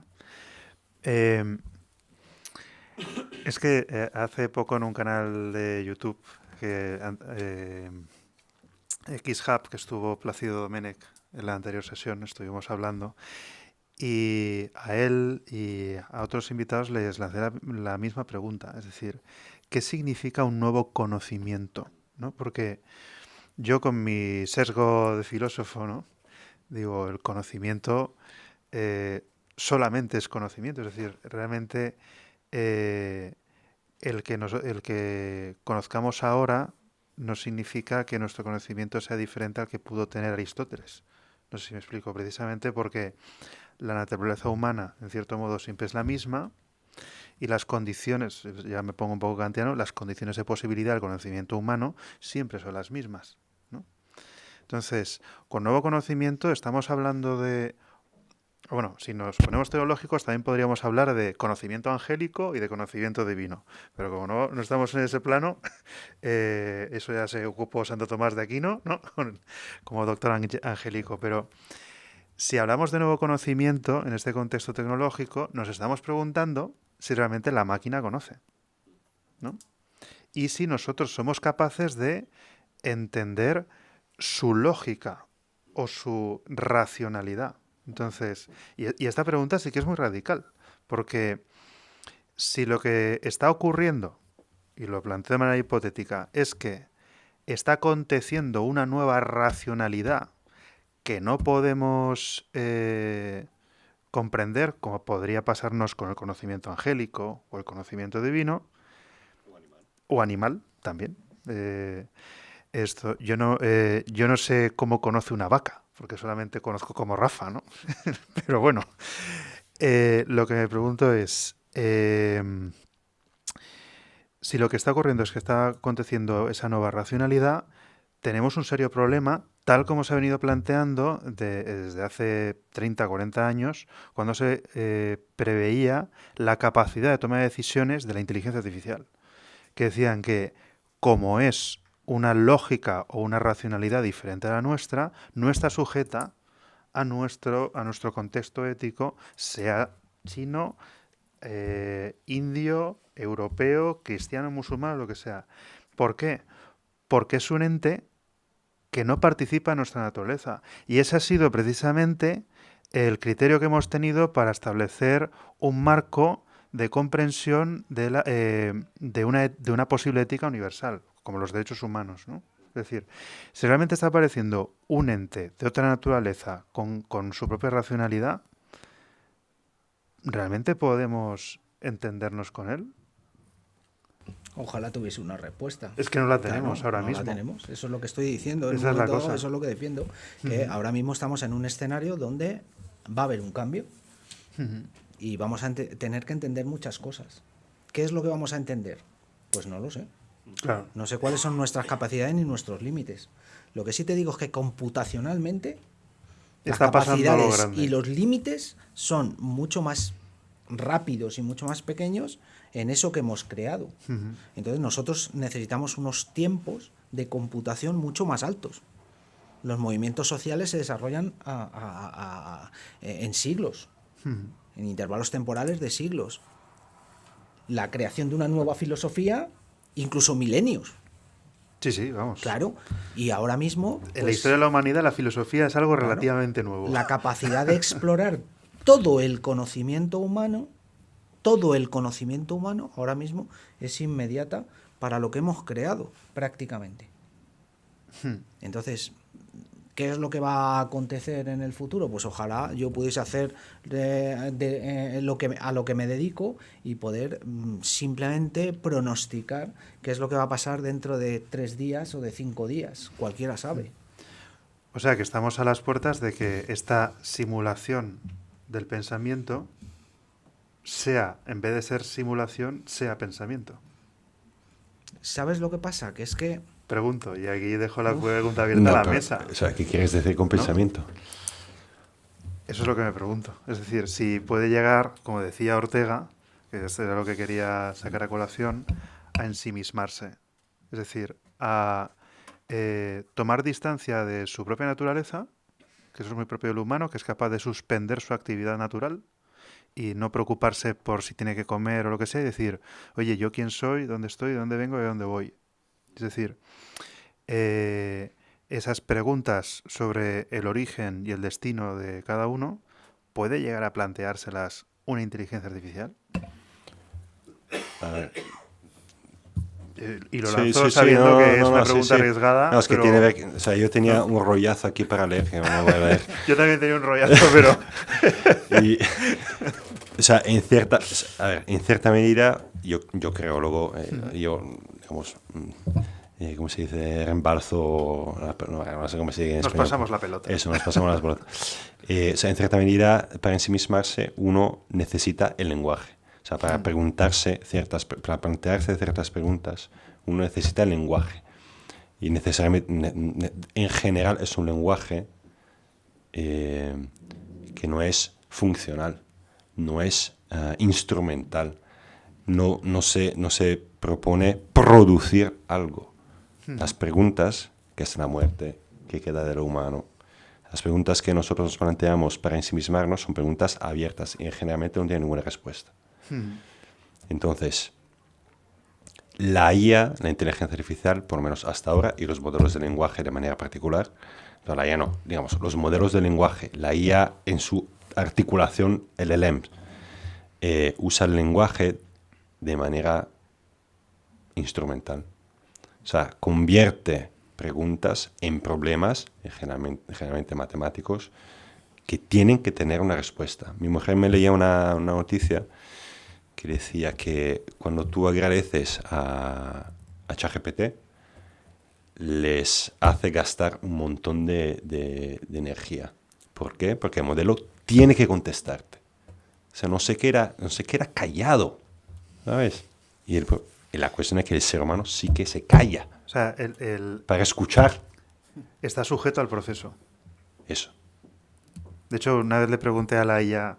Es que hace poco en un canal de YouTube X-Hub, que estuvo Plácido Domenech en la anterior sesión, estuvimos hablando, y a él y a otros invitados les lancé la misma pregunta, es decir, ¿qué significa un nuevo conocimiento? ¿No? Porque yo con mi sesgo de filósofo, ¿no? Digo, el conocimiento solamente es conocimiento, es decir, realmente el que conozcamos ahora no significa que nuestro conocimiento sea diferente al que pudo tener Aristóteles. No sé si me explico, precisamente porque la naturaleza humana, en cierto modo, siempre es la misma y las condiciones, ya me pongo un poco kantiano, las condiciones de posibilidad del conocimiento humano siempre son las mismas, ¿no? Entonces, con nuevo conocimiento estamos hablando de... Bueno, si nos ponemos teológicos también podríamos hablar de conocimiento angélico y de conocimiento divino. Pero como no estamos en ese plano, eso ya se ocupó Santo Tomás de Aquino, ¿no? Como doctor angélico. Pero si hablamos de nuevo conocimiento en este contexto tecnológico, nos estamos preguntando si realmente la máquina conoce, ¿no? Y si nosotros somos capaces de entender su lógica o su racionalidad. Entonces, y esta pregunta sí que es muy radical, porque si lo que está ocurriendo, y lo planteo de manera hipotética, es que está aconteciendo una nueva racionalidad que no podemos comprender, como podría pasarnos con el conocimiento angélico o el conocimiento divino, o animal también. Yo no sé cómo conoce una vaca, porque solamente conozco como Rafa, ¿no? Pero bueno, lo que me pregunto es, si lo que está ocurriendo es que está aconteciendo esa nueva racionalidad, tenemos un serio problema tal como se ha venido planteando desde hace 30, 40 años, cuando se preveía la capacidad de toma de decisiones de la inteligencia artificial, que decían que como es una lógica o una racionalidad diferente a la nuestra, no está sujeta a nuestro contexto ético, sea chino, indio, europeo, cristiano, musulmán, lo que sea. ¿Por qué? Porque es un ente que no participa en nuestra naturaleza. Y ese ha sido precisamente el criterio que hemos tenido para establecer un marco de comprensión de una posible ética universal, como los derechos humanos, ¿no? Es decir, si realmente está apareciendo un ente de otra naturaleza con su propia racionalidad, ¿realmente podemos entendernos con él? Ojalá tuviese una respuesta. Es que no la tenemos ahora no mismo. La tenemos. Eso es lo que estoy diciendo. Esa es la cosa. Eso es lo que defiendo. Que ahora mismo estamos en un escenario donde va a haber un cambio y vamos a tener que entender muchas cosas. ¿Qué es lo que vamos a entender? Pues no lo sé. Claro. No sé cuáles son nuestras capacidades ni nuestros límites. Lo que sí te digo es que computacionalmente las Está pasando algo capacidades grande. y los límites son mucho más rápidos y mucho más pequeños en eso que hemos creado. Entonces nosotros necesitamos unos tiempos de computación mucho más altos. Los movimientos sociales se desarrollan en siglos, en intervalos temporales de siglos. La creación de una nueva filosofía, incluso milenios. Sí, vamos. Claro, y ahora mismo... En la historia de la humanidad la filosofía es algo relativamente nuevo. La capacidad de explorar todo el conocimiento humano ahora mismo es inmediata para lo que hemos creado prácticamente. Entonces, ¿qué es lo que va a acontecer en el futuro? Pues ojalá yo pudiese hacer a lo que me dedico y poder simplemente pronosticar qué es lo que va a pasar dentro de 3 días o de 5 días. Cualquiera sabe. O sea que estamos a las puertas de que esta simulación del pensamiento sea, en vez de ser simulación, sea pensamiento. ¿Sabes lo que pasa? Que es que... Pregunto, y aquí dejo la pregunta abierta a la mesa. O sea, ¿qué quieres decir con pensamiento? Eso es lo que me pregunto. Es decir, si puede llegar, como decía Ortega, que esto era lo que quería sacar a colación, a ensimismarse. Es decir, a tomar distancia de su propia naturaleza, que eso es muy propio del humano, que es capaz de suspender su actividad natural y no preocuparse por si tiene que comer o lo que sea, y decir, oye, ¿yo quién soy? ¿Dónde estoy? ¿De dónde vengo? ¿De dónde voy? Es decir, esas preguntas sobre el origen y el destino de cada uno, ¿puede llegar a planteárselas una inteligencia artificial? A ver. Y lo lanzo sabiendo que es una pregunta arriesgada. No, es que pero... o sea, yo tenía un rollazo aquí para leer, que no voy a leer. Yo también tenía un rollazo, pero... O sea, en cierta medida, yo creo, luego, digamos, ¿cómo se dice? Reembalzo, no sé cómo se dice en español. Nos pasamos la pelota. Eso, nos pasamos la pelota. O sea, en cierta medida, para ensimismarse, uno necesita el lenguaje. O sea, para plantearse ciertas preguntas, uno necesita el lenguaje. Y necesariamente, en general, es un lenguaje que no es funcional, no es instrumental, no se propone producir algo. Las preguntas, que es la muerte, que queda de lo humano, las preguntas que nosotros nos planteamos para ensimismarnos son preguntas abiertas y generalmente no tienen ninguna respuesta. Entonces, la IA, la inteligencia artificial, por lo menos hasta ahora, y los modelos de lenguaje de manera particular, no, la IA no, digamos, los modelos de lenguaje, la IA en su articulación LLM, usa el lenguaje de manera instrumental. O sea, convierte preguntas en problemas, generalmente matemáticos, que tienen que tener una respuesta. Mi mujer me leía una noticia que decía que cuando tú agradeces a ChatGPT, les hace gastar un montón de energía. ¿Por qué? Porque el modelo tiene que contestarte. O sea, no se queda callado, ¿sabes? Y la cuestión es que el ser humano sí que se calla. O sea, para escuchar. está sujeto al proceso. Eso. De hecho, una vez le pregunté a la IA,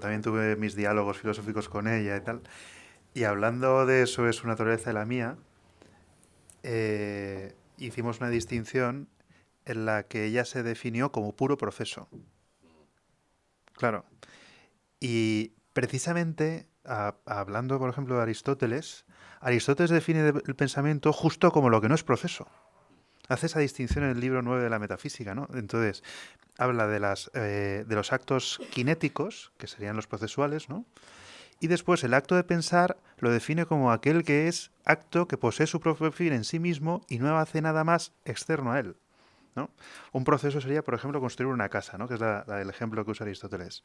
también tuve mis diálogos filosóficos con ella y tal, y hablando de eso, de su naturaleza y la mía, hicimos una distinción en la que ella se definió como puro proceso. Claro. Y precisamente, hablando, por ejemplo, de Aristóteles define el pensamiento justo como lo que no es proceso. Hace esa distinción en el libro 9 de la Metafísica, ¿no? Entonces, habla de los actos cinéticos, que serían los procesuales, ¿no? Y después el acto de pensar lo define como aquel que es acto que posee su propio fin en sí mismo y no hace nada más externo a él, ¿no? Un proceso sería, por ejemplo, construir una casa, ¿no? Que es el ejemplo que usa Aristóteles.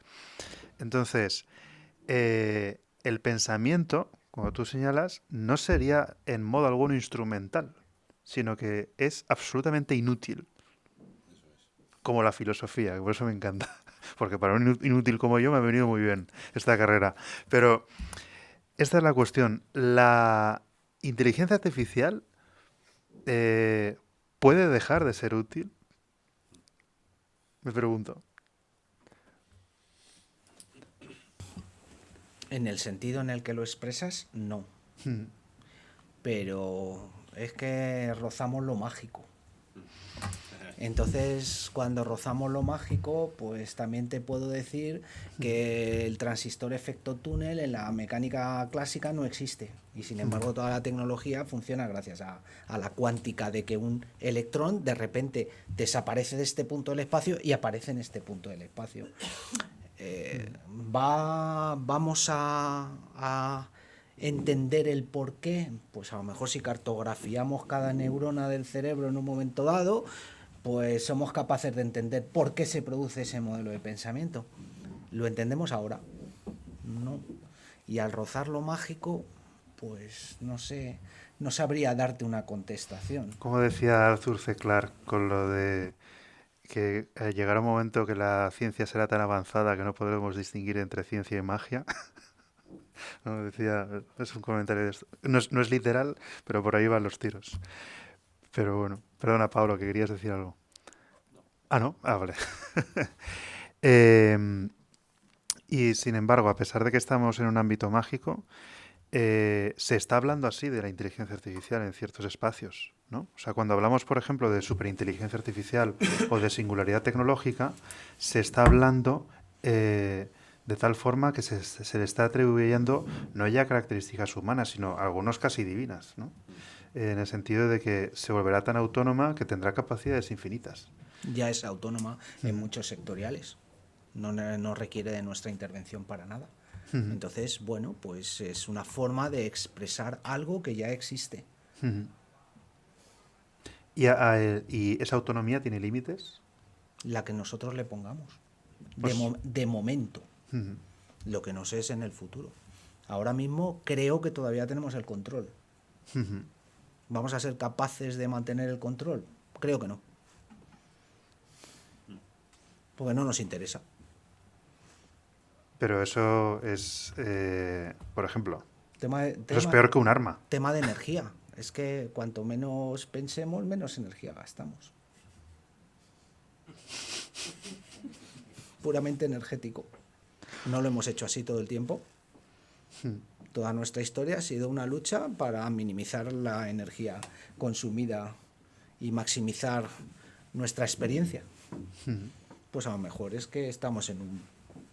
Entonces, el pensamiento, como tú señalas, no sería en modo alguno instrumental, sino que es absolutamente inútil. Como la filosofía, que por eso me encanta. Porque para un inútil como yo me ha venido muy bien esta carrera. Pero esta es la cuestión. ¿La inteligencia artificial puede dejar de ser útil? Me pregunto. En el sentido en el que lo expresas, no. Pero es que rozamos lo mágico. Entonces, cuando rozamos lo mágico, pues también te puedo decir que el transistor efecto túnel en la mecánica clásica no existe. Y sin embargo, toda la tecnología funciona gracias a la cuántica, de que un electrón de repente desaparece de este punto del espacio y aparece en este punto del espacio. Vamos a entender el por qué. Pues a lo mejor si cartografiamos cada neurona del cerebro en un momento dado, pues somos capaces de entender por qué se produce ese modelo de pensamiento. ¿Lo entendemos ahora? No. Y al rozar lo mágico, pues no sé, no sabría darte una contestación. Como decía Arthur C. Clarke con lo de que llegará un momento que la ciencia será tan avanzada que no podremos distinguir entre ciencia y magia. No, decía, es un comentario de esto. No es literal, pero por ahí van los tiros. Pero bueno, perdona, Pablo, que querías decir algo. Ah, ¿no? Ah, vale. Y sin embargo, a pesar de que estamos en un ámbito mágico, se está hablando así de la inteligencia artificial en ciertos espacios, ¿no? O sea, cuando hablamos, por ejemplo, de superinteligencia artificial o de singularidad tecnológica, se está hablando de tal forma que se le está atribuyendo no ya características humanas, sino algunos casi divinas, ¿no? En el sentido de que se volverá tan autónoma que tendrá capacidades infinitas. Ya es autónoma en muchos sectoriales. No requiere de nuestra intervención para nada. Entonces, bueno, pues es una forma de expresar algo que ya existe. ¿Y esa autonomía tiene límites? La que nosotros le pongamos. De momento. Lo que no sé es en el futuro. Ahora mismo creo que todavía tenemos el control. ¿Vamos a ser capaces de mantener el control? Creo que no. Porque no nos interesa. Pero eso es, por ejemplo, eso es tema peor que un arma. Tema de energía. Es que cuanto menos pensemos, menos energía gastamos. Puramente energético. No lo hemos hecho así todo el tiempo. Toda nuestra historia ha sido una lucha para minimizar la energía consumida y maximizar nuestra experiencia. Pues a lo mejor es que estamos en un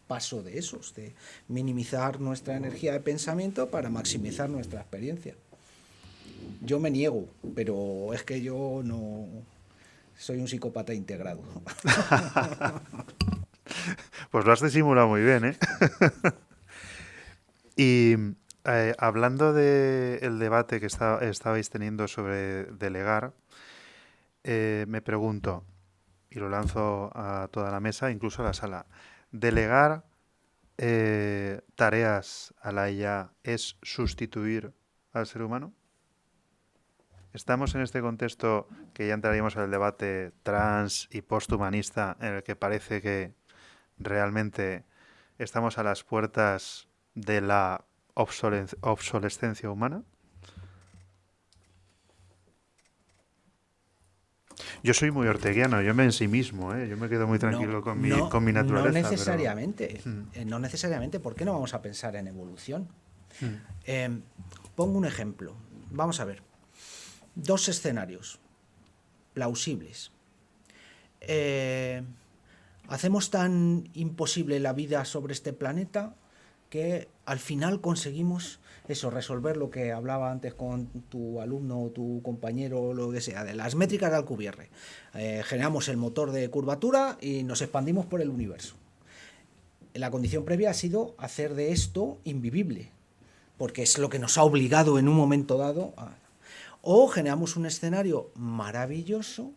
paso de esos, de minimizar nuestra energía de pensamiento para maximizar nuestra experiencia. Yo me niego, pero es que yo no soy un psicópata integrado. Pues lo has disimulado muy bien, ¿eh? Y hablando del debate que estabais teniendo sobre delegar, me pregunto, y lo lanzo a toda la mesa, incluso a la sala, ¿delegar tareas a la IA es sustituir al ser humano? ¿Estamos en este contexto que ya entraríamos en el debate trans y posthumanista en el que parece que realmente estamos a las puertas de la obsolescencia humana? Yo soy muy orteguiano, yo me ensimismo, ¿eh? Yo me quedo muy tranquilo con mi naturaleza. No necesariamente. No necesariamente. ¿Por qué no vamos a pensar en evolución? Pongo un ejemplo. Vamos a ver. 2 escenarios plausibles. Hacemos tan imposible la vida sobre este planeta que al final conseguimos eso, resolver lo que hablaba antes con tu alumno o tu compañero o lo que sea, de las métricas de Alcubierre. Generamos el motor de curvatura y nos expandimos por el universo. La condición previa ha sido hacer de esto invivible, porque es lo que nos ha obligado en un momento dado a... O generamos un escenario maravilloso,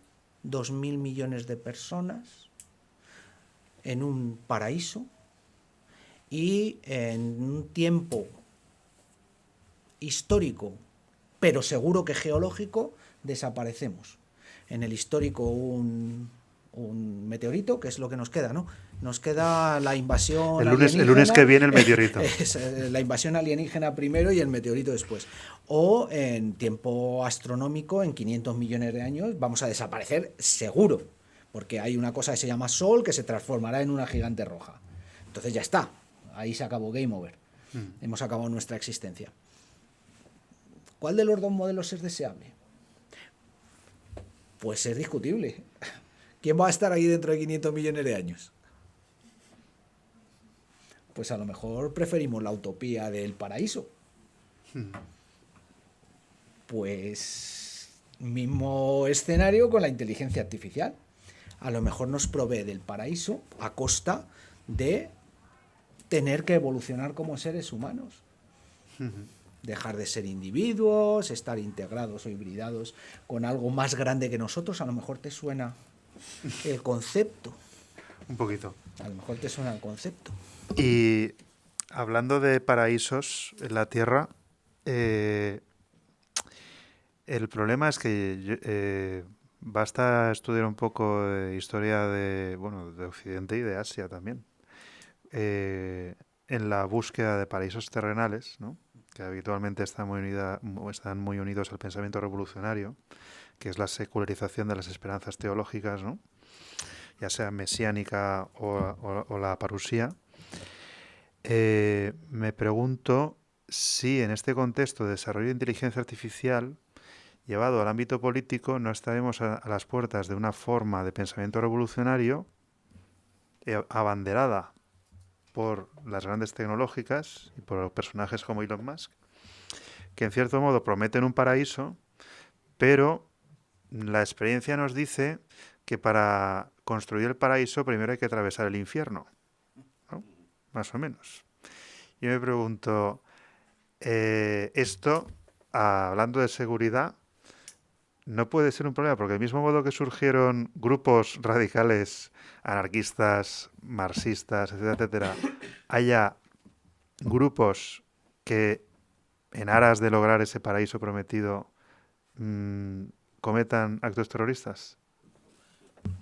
2.000 millones de personas en un paraíso y en un tiempo histórico, pero seguro que geológico, desaparecemos. En el histórico un meteorito, que es lo que nos queda, ¿no? Nos queda la invasión el lunes que viene el meteorito. Es la invasión alienígena primero y el meteorito después. O en tiempo astronómico, en 500 millones de años, vamos a desaparecer seguro, porque hay una cosa que se llama Sol que se transformará en una gigante roja. Entonces ya está, ahí se acabó, game over. Hemos acabado nuestra existencia. ¿Cuál de los 2 modelos es deseable? Pues es discutible. ¿Quién va a estar ahí dentro de 500 millones de años? Pues a lo mejor preferimos la utopía del paraíso. Pues mismo escenario con la inteligencia artificial. A lo mejor nos provee del paraíso a costa de tener que evolucionar como seres humanos. Dejar de ser individuos, estar integrados o hibridados con algo más grande que nosotros. A lo mejor te suena el concepto. Un poquito. A lo mejor te suena el concepto. Y hablando de paraísos en la Tierra, el problema es que basta estudiar un poco de historia de Occidente y de Asia también. En la búsqueda de paraísos terrenales, ¿no?, que habitualmente están muy unidos al pensamiento revolucionario, que es la secularización de las esperanzas teológicas, ¿no?, ya sea mesiánica o la parusía. Me pregunto si en este contexto de desarrollo de inteligencia artificial llevado al ámbito político no estaremos a las puertas de una forma de pensamiento revolucionario abanderada por las grandes tecnológicas y por personajes como Elon Musk, que en cierto modo prometen un paraíso, pero la experiencia nos dice que para construir el paraíso primero hay que atravesar el infierno, ¿no?, más o menos. Yo me pregunto, esto, hablando de seguridad, no puede ser un problema, porque del mismo modo que surgieron grupos radicales, anarquistas, marxistas, etcétera, etcétera, haya grupos que, en aras de lograr ese paraíso prometido, cometan actos terroristas.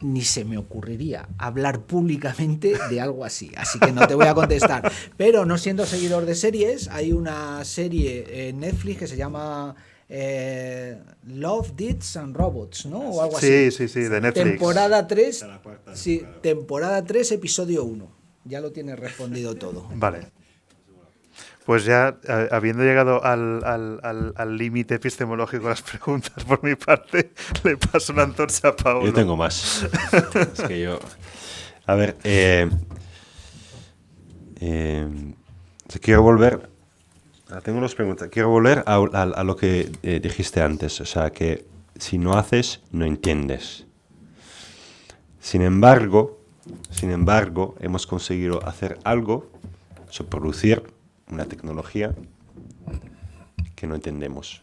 Ni se me ocurriría hablar públicamente de algo así que no te voy a contestar. Pero no siendo seguidor de series, hay una serie en Netflix que se llama Love, Deeds and Robots, ¿no? O algo así. Sí, de Netflix. Temporada 3, sí, temporada 3, episodio 1. Ya lo tienes respondido todo. Vale. Pues ya, habiendo llegado al límite epistemológico de las preguntas por mi parte, le paso una antorcha a Paulo. Yo tengo más. Es que yo... A ver, quiero volver... Tengo dos preguntas. Quiero volver a lo que dijiste antes. O sea, que si no haces, no entiendes. Sin embargo, hemos conseguido hacer algo, o sea, producir una tecnología que no entendemos.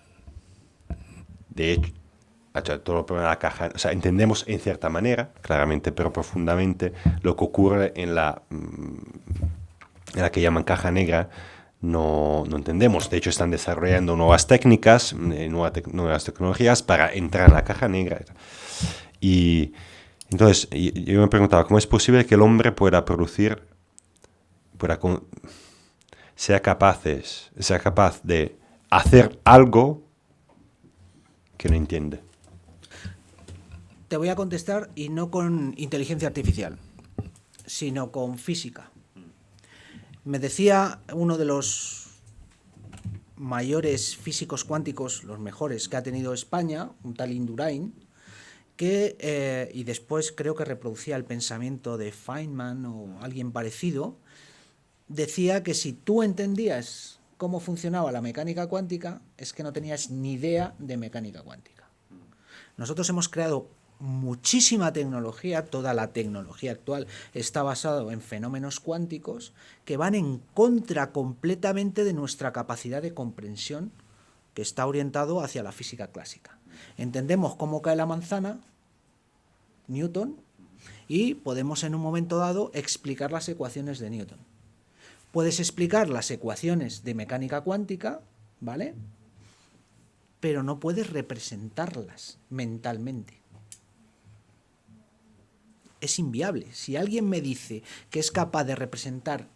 De hecho, todo el problema de la caja, o sea, entendemos en cierta manera, claramente, pero profundamente, lo que ocurre en la que llaman caja negra, no entendemos. De hecho, están desarrollando nuevas técnicas, nuevas tecnologías para entrar en la caja negra. Y entonces, yo me preguntaba, ¿cómo es posible que el hombre pueda producir, sea capaz de hacer algo que no entiende? Te voy a contestar, y no con inteligencia artificial, sino con física. Me decía uno de los mayores físicos cuánticos, los mejores que ha tenido España, un tal Indurain, que, y después creo que reproducía el pensamiento de Feynman o alguien parecido, decía que si tú entendías cómo funcionaba la mecánica cuántica, es que no tenías ni idea de mecánica cuántica. Nosotros hemos creado muchísima tecnología, toda la tecnología actual está basada en fenómenos cuánticos que van en contra completamente de nuestra capacidad de comprensión, que está orientado hacia la física clásica. Entendemos cómo cae la manzana, Newton, y podemos en un momento dado explicar las ecuaciones de Newton. Puedes explicar las ecuaciones de mecánica cuántica, ¿vale? Pero no puedes representarlas mentalmente. Es inviable. Si alguien me dice que es capaz de representar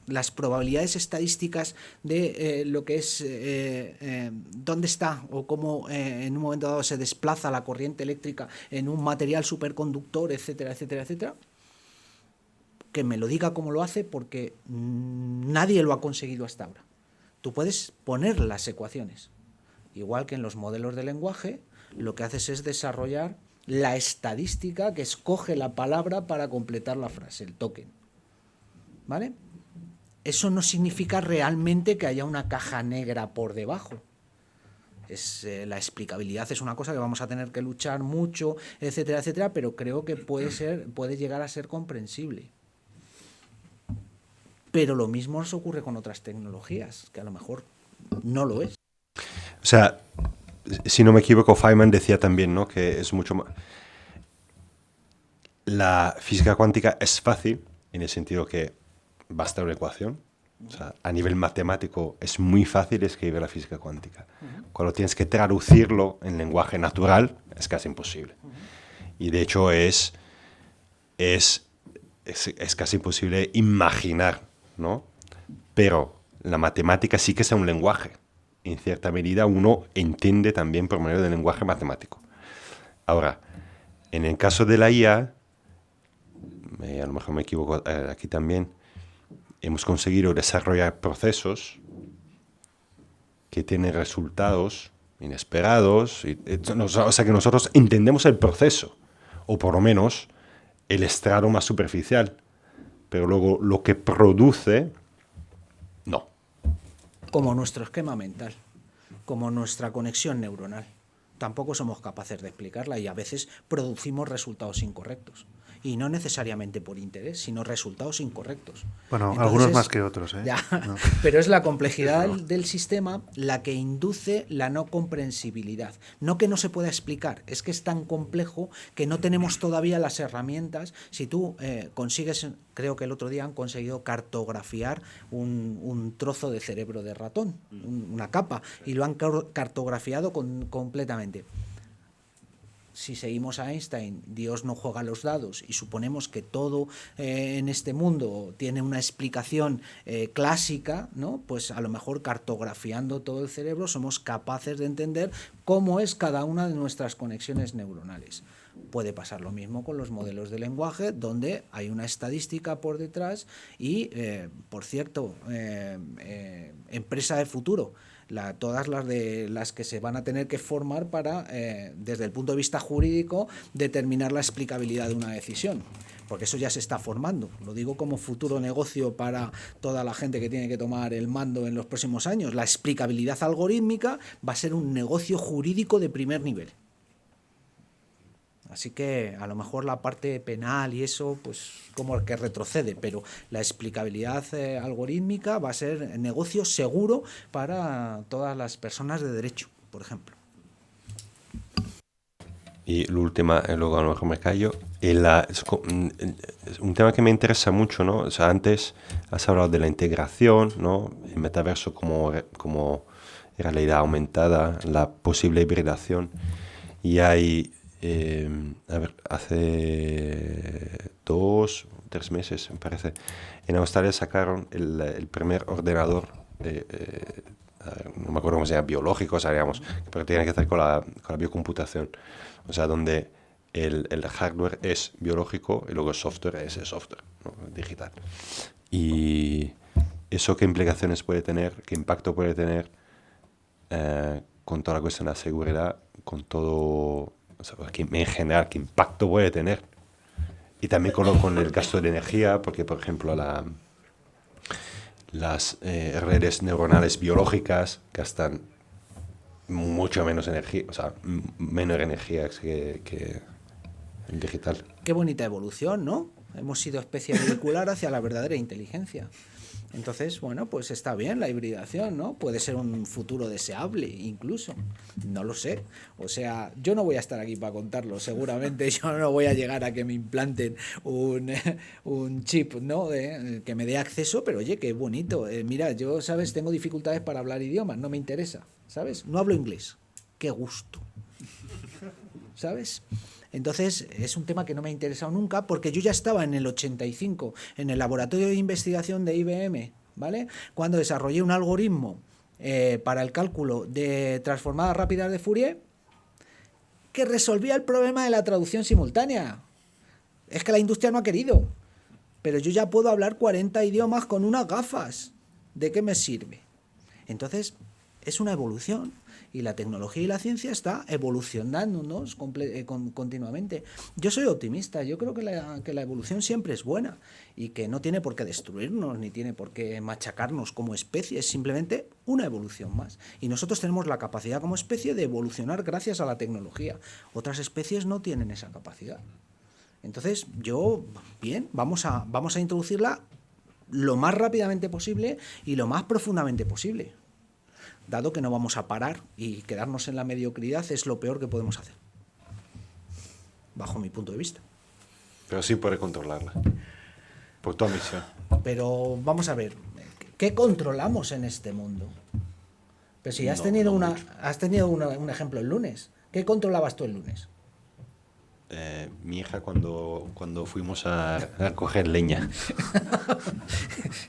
las probabilidades estadísticas de lo que es dónde está o cómo en un momento dado se desplaza la corriente eléctrica en un material superconductor, etcétera, etcétera, etcétera, que me lo diga cómo lo hace, porque nadie lo ha conseguido hasta ahora. Tú puedes poner las ecuaciones. Igual que en los modelos de lenguaje, lo que haces es desarrollar la estadística que escoge la palabra para completar la frase, el token. ¿Vale? Eso no significa realmente que haya una caja negra por debajo. La explicabilidad es una cosa que vamos a tener que luchar mucho, etcétera, etcétera, pero creo que puede llegar a ser comprensible. Pero lo mismo nos ocurre con otras tecnologías, que a lo mejor no lo es. O sea, si no me equivoco, Feynman decía también, ¿no?, que es mucho más... La física cuántica es fácil, en el sentido que basta una ecuación. O sea, a nivel matemático es muy fácil escribir la física cuántica. Cuando tienes que traducirlo en lenguaje natural, es casi imposible. Y de hecho es casi imposible imaginar, ¿no? Pero la matemática sí que es un lenguaje. En cierta medida uno entiende también por medio del lenguaje matemático. Ahora, en el caso de la IA, a lo mejor me equivoco aquí también, hemos conseguido desarrollar procesos que tienen resultados inesperados. O sea, que nosotros entendemos el proceso, o por lo menos el estrado más superficial, pero luego lo que produce, no. Como nuestro esquema mental, como nuestra conexión neuronal. Tampoco somos capaces de explicarla y a veces producimos resultados incorrectos. Y no necesariamente por interés, sino resultados incorrectos. Bueno, Entonces, algunos más que otros, ¿eh? Ya, no. Pero es la complejidad del sistema la que induce la no comprensibilidad. No que no se pueda explicar, es que es tan complejo que no tenemos todavía las herramientas. Si tú consigues, creo que el otro día han conseguido cartografiar un trozo de cerebro de ratón, una capa, y lo han cartografiado completamente. Si seguimos a Einstein, Dios no juega los dados, y suponemos que todo en este mundo tiene una explicación clásica, ¿no? Pues a lo mejor cartografiando todo el cerebro somos capaces de entender cómo es cada una de nuestras conexiones neuronales. Puede pasar lo mismo con los modelos de lenguaje, donde hay una estadística por detrás y, por cierto, empresa de futuro. Todas las que se van a tener que formar para, desde el punto de vista jurídico, determinar la explicabilidad de una decisión. Porque eso ya se está formando. Lo digo como futuro negocio para toda la gente que tiene que tomar el mando en los próximos años. La explicabilidad algorítmica va a ser un negocio jurídico de primer nivel. Así que a lo mejor la parte penal y eso, pues como que retrocede, pero la explicabilidad algorítmica va a ser negocio seguro para todas las personas de derecho, por ejemplo. Y lo último, luego a lo mejor me callo, es un tema que me interesa mucho, ¿no? O sea, antes has hablado de la integración, ¿no? El metaverso como realidad aumentada, la posible hibridación, y hay... hace 2 o 3 meses, me parece, en Australia sacaron el primer ordenador, no me acuerdo cómo se llama, biológico, digamos, pero tiene que hacer con la biocomputación. O sea, donde el hardware es biológico y luego el software es el software, ¿no? Digital. Y eso qué implicaciones puede tener, qué impacto puede tener con toda la cuestión de la seguridad, con todo, o sea, en general, qué impacto puede tener. Y también con el gasto de energía, porque por ejemplo las redes neuronales biológicas gastan mucho menos energía, o sea, menos energía que el digital. Qué bonita evolución, ¿no? Hemos sido especie vehicular hacia la verdadera inteligencia. Entonces, bueno, pues está bien la hibridación, ¿no? Puede ser un futuro deseable, incluso. No lo sé. O sea, yo no voy a estar aquí para contarlo. Seguramente yo no voy a llegar a que me implanten un chip, ¿no? Que me dé acceso, pero oye, qué bonito. Mira, yo, ¿sabes? Tengo dificultades para hablar idiomas, no me interesa, ¿sabes? No hablo inglés. Qué gusto. ¿Sabes? Entonces, es un tema que no me ha interesado nunca porque yo ya estaba en el 85 en el laboratorio de investigación de IBM, ¿vale? Cuando desarrollé un algoritmo para el cálculo de transformadas rápidas de Fourier que resolvía el problema de la traducción simultánea. Es que la industria no ha querido, pero yo ya puedo hablar 40 idiomas con unas gafas. ¿De qué me sirve? Entonces, es una evolución. Y la tecnología y la ciencia está evolucionándonos continuamente. Yo soy optimista, yo creo que la evolución siempre es buena y que no tiene por qué destruirnos ni tiene por qué machacarnos como especie, es simplemente una evolución más. Y nosotros tenemos la capacidad como especie de evolucionar gracias a la tecnología. Otras especies no tienen esa capacidad. Entonces, bien, vamos a introducirla lo más rápidamente posible y lo más profundamente posible. Dado que no vamos a parar y quedarnos en la mediocridad es lo peor que podemos hacer, bajo mi punto de vista. Pero sí puede controlarla, por tu misión. Pero vamos a ver, ¿qué controlamos en este mundo? Pero si has tenido un ejemplo el lunes, ¿qué controlabas tú el lunes? Mi hija cuando fuimos a coger leña.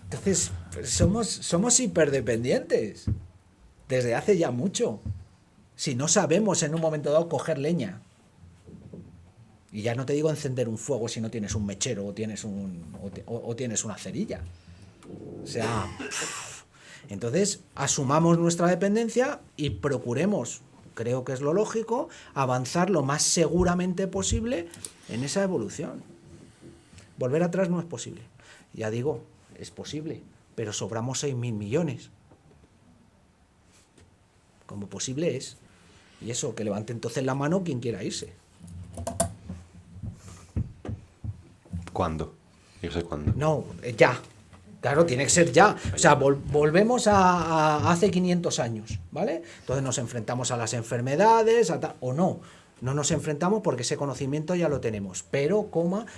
Entonces, pues somos hiperdependientes. Desde hace ya mucho. Si no sabemos en un momento dado coger leña. Y ya no te digo encender un fuego si no tienes un mechero o tienes una cerilla. O sea, entonces asumamos nuestra dependencia y procuremos, creo que es lo lógico, avanzar lo más seguramente posible en esa evolución. Volver atrás no es posible. Ya digo, es posible, pero sobramos 6.000 millones. Como posible es. Y eso, que levante entonces la mano quien quiera irse. ¿Cuándo? Yo sé cuándo. No, ya. Claro, tiene que ser ya. O sea, volvemos a hace 500 años, ¿vale? Entonces nos enfrentamos a las enfermedades, o no. No nos enfrentamos porque ese conocimiento ya lo tenemos, pero,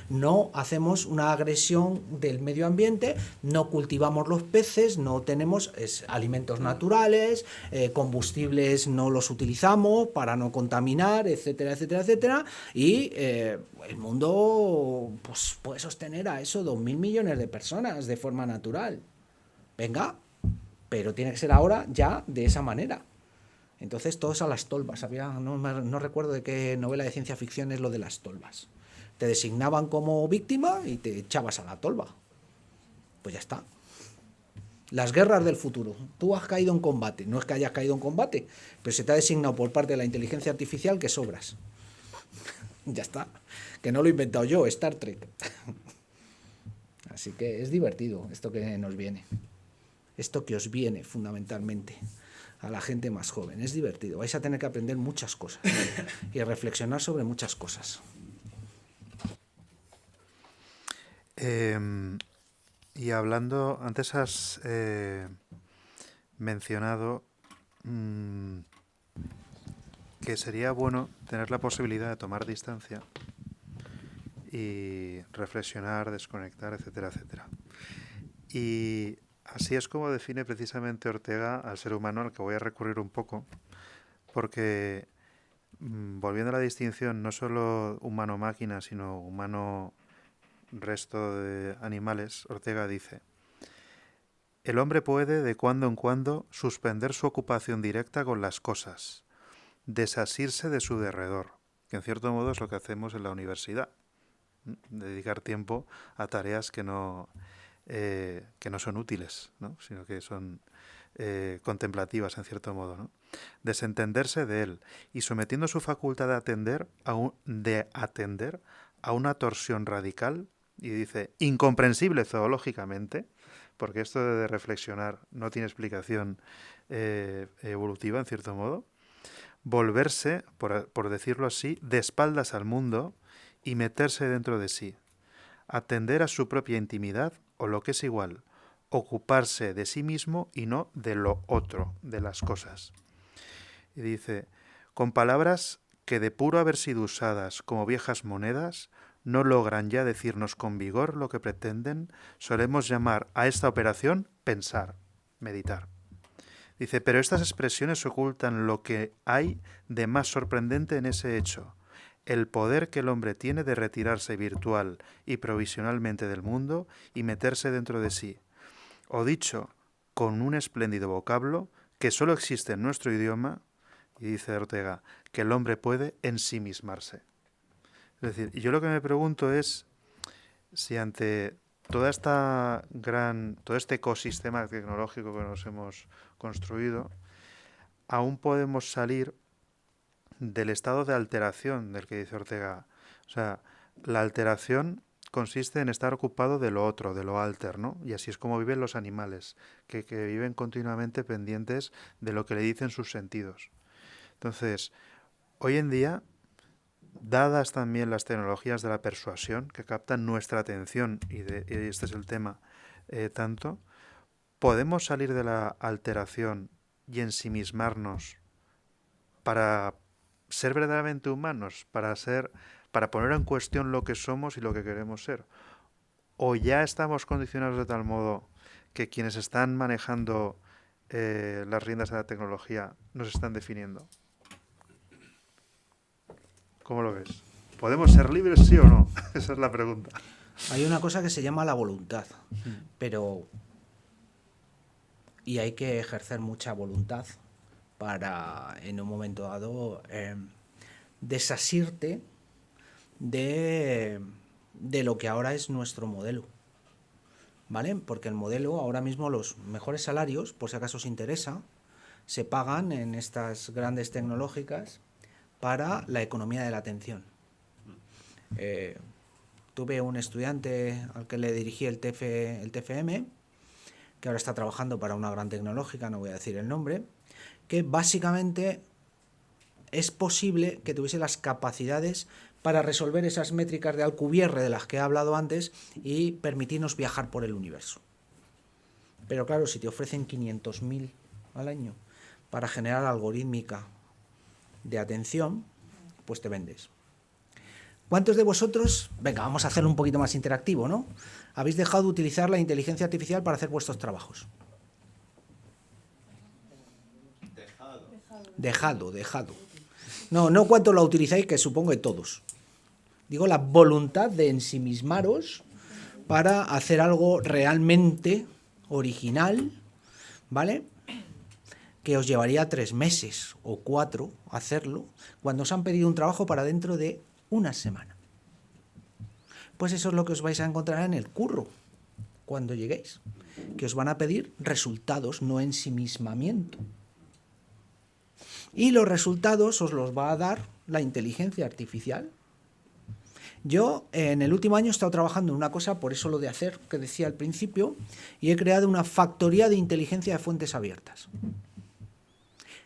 no hacemos una agresión del medio ambiente, no cultivamos los peces, no tenemos alimentos naturales, combustibles no los utilizamos para no contaminar, etcétera, etcétera, etcétera, y el mundo pues, puede sostener a eso 2.000 millones de personas de forma natural. Venga, pero tiene que ser ahora ya de esa manera. Entonces todos a las tolvas. No recuerdo de qué novela de ciencia ficción es lo de las tolvas. Te designaban como víctima y te echabas a la tolva. Pues ya está. Las guerras del futuro. Tú has caído en combate. No es que hayas caído en combate, pero se te ha designado por parte de la inteligencia artificial que sobras. Ya está. Que no lo he inventado yo, Star Trek. Así que es divertido esto que nos viene. Esto que os viene fundamentalmente a la gente más joven. Es divertido. Vais a tener que aprender muchas cosas y reflexionar sobre muchas cosas. Y hablando, antes has mencionado que sería bueno tener la posibilidad de tomar distancia y reflexionar, desconectar, etcétera, etcétera. Y así es como define precisamente Ortega al ser humano, al que voy a recurrir un poco, porque volviendo a la distinción, no solo humano-máquina, sino humano-resto de animales, Ortega dice: el hombre puede, de cuando en cuando, suspender su ocupación directa con las cosas, desasirse de su derredor, que en cierto modo es lo que hacemos en la universidad, dedicar tiempo a tareas que no son útiles, ¿no? Sino que son contemplativas en cierto modo, ¿no? Desentenderse de él y sometiendo su facultad de atender a una torsión radical, y dice incomprensible zoológicamente, porque esto de reflexionar no tiene explicación evolutiva en cierto modo, volverse, por decirlo así, de espaldas al mundo y meterse dentro de sí, atender a su propia intimidad o lo que es igual, ocuparse de sí mismo y no de lo otro, de las cosas. Y dice, con palabras que de puro haber sido usadas como viejas monedas, no logran ya decirnos con vigor lo que pretenden, solemos llamar a esta operación pensar, meditar. Dice, pero estas expresiones ocultan lo que hay de más sorprendente en ese hecho, el poder que el hombre tiene de retirarse virtual y provisionalmente del mundo y meterse dentro de sí. O dicho con un espléndido vocablo que solo existe en nuestro idioma, y dice Ortega, que el hombre puede ensimismarse. Es decir, y yo lo que me pregunto es si ante todo este ecosistema tecnológico que nos hemos construido, aún podemos salir del estado de alteración del que dice Ortega. O sea, la alteración consiste en estar ocupado de lo otro, de lo alter, ¿no? Y así es como viven los animales, que viven continuamente pendientes de lo que le dicen sus sentidos. Entonces, hoy en día, dadas también las tecnologías de la persuasión, que captan nuestra atención, y este es el tema, tanto, podemos salir de la alteración y ensimismarnos para ser verdaderamente humanos, para poner en cuestión lo que somos y lo que queremos ser. O ya estamos condicionados de tal modo que quienes están manejando las riendas de la tecnología nos están definiendo. ¿Cómo lo ves? ¿Podemos ser libres, sí o no? Esa es la pregunta. Hay una cosa que se llama la voluntad, y hay que ejercer mucha voluntad para, en un momento dado, desasirte de lo que ahora es nuestro modelo, ¿vale? Porque el modelo, ahora mismo los mejores salarios, por si acaso os interesa, se pagan en estas grandes tecnológicas para la economía de la atención. Tuve un estudiante al que le dirigí el TFM, que ahora está trabajando para una gran tecnológica, no voy a decir el nombre, que básicamente es posible que tuviese las capacidades para resolver esas métricas de Alcubierre de las que he hablado antes y permitirnos viajar por el universo. Pero claro, si te ofrecen 500.000 al año para generar algorítmica de atención, pues te vendes. ¿Cuántos de vosotros, venga, vamos a hacerlo un poquito más interactivo, ¿no? Habéis dejado de utilizar la inteligencia artificial para hacer vuestros trabajos? Dejado. No cuánto la utilizáis, que supongo que todos. Digo, la voluntad de ensimismaros para hacer algo realmente original, ¿vale? Que os llevaría 3 meses o 4 hacerlo, cuando os han pedido un trabajo para dentro de una semana. Pues eso es lo que os vais a encontrar en el curro cuando lleguéis, que os van a pedir resultados, no ensimismamiento. Y los resultados os los va a dar la inteligencia artificial. Yo en el último año he estado trabajando en una cosa, por eso lo de hacer, que decía al principio, y he creado una factoría de inteligencia de fuentes abiertas.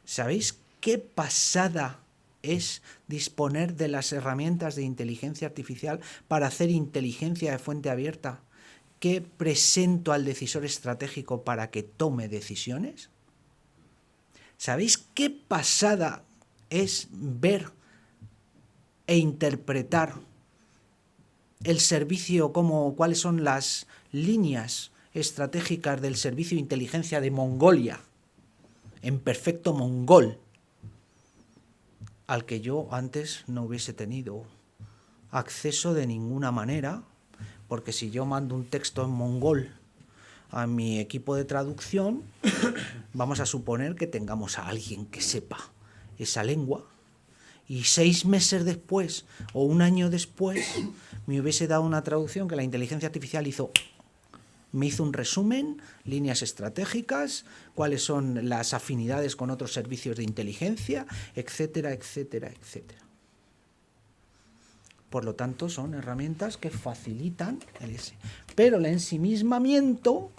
¿Sabéis qué pasada es disponer de las herramientas de inteligencia artificial para hacer inteligencia de fuente abierta que presento al decisor estratégico para que tome decisiones? ¿Sabéis qué pasada es ver e interpretar el servicio, cuáles son las líneas estratégicas del servicio de inteligencia de Mongolia, en perfecto mongol, al que yo antes no hubiese tenido acceso de ninguna manera, porque si yo mando un texto en mongol a mi equipo de traducción, vamos a suponer que tengamos a alguien que sepa esa lengua y 6 meses después o un año después me hubiese dado una traducción que la inteligencia artificial me hizo un resumen, líneas estratégicas, cuáles son las afinidades con otros servicios de inteligencia, etcétera, etcétera, etcétera. Por lo tanto, son herramientas que facilitan el ese. Pero el ensimismamiento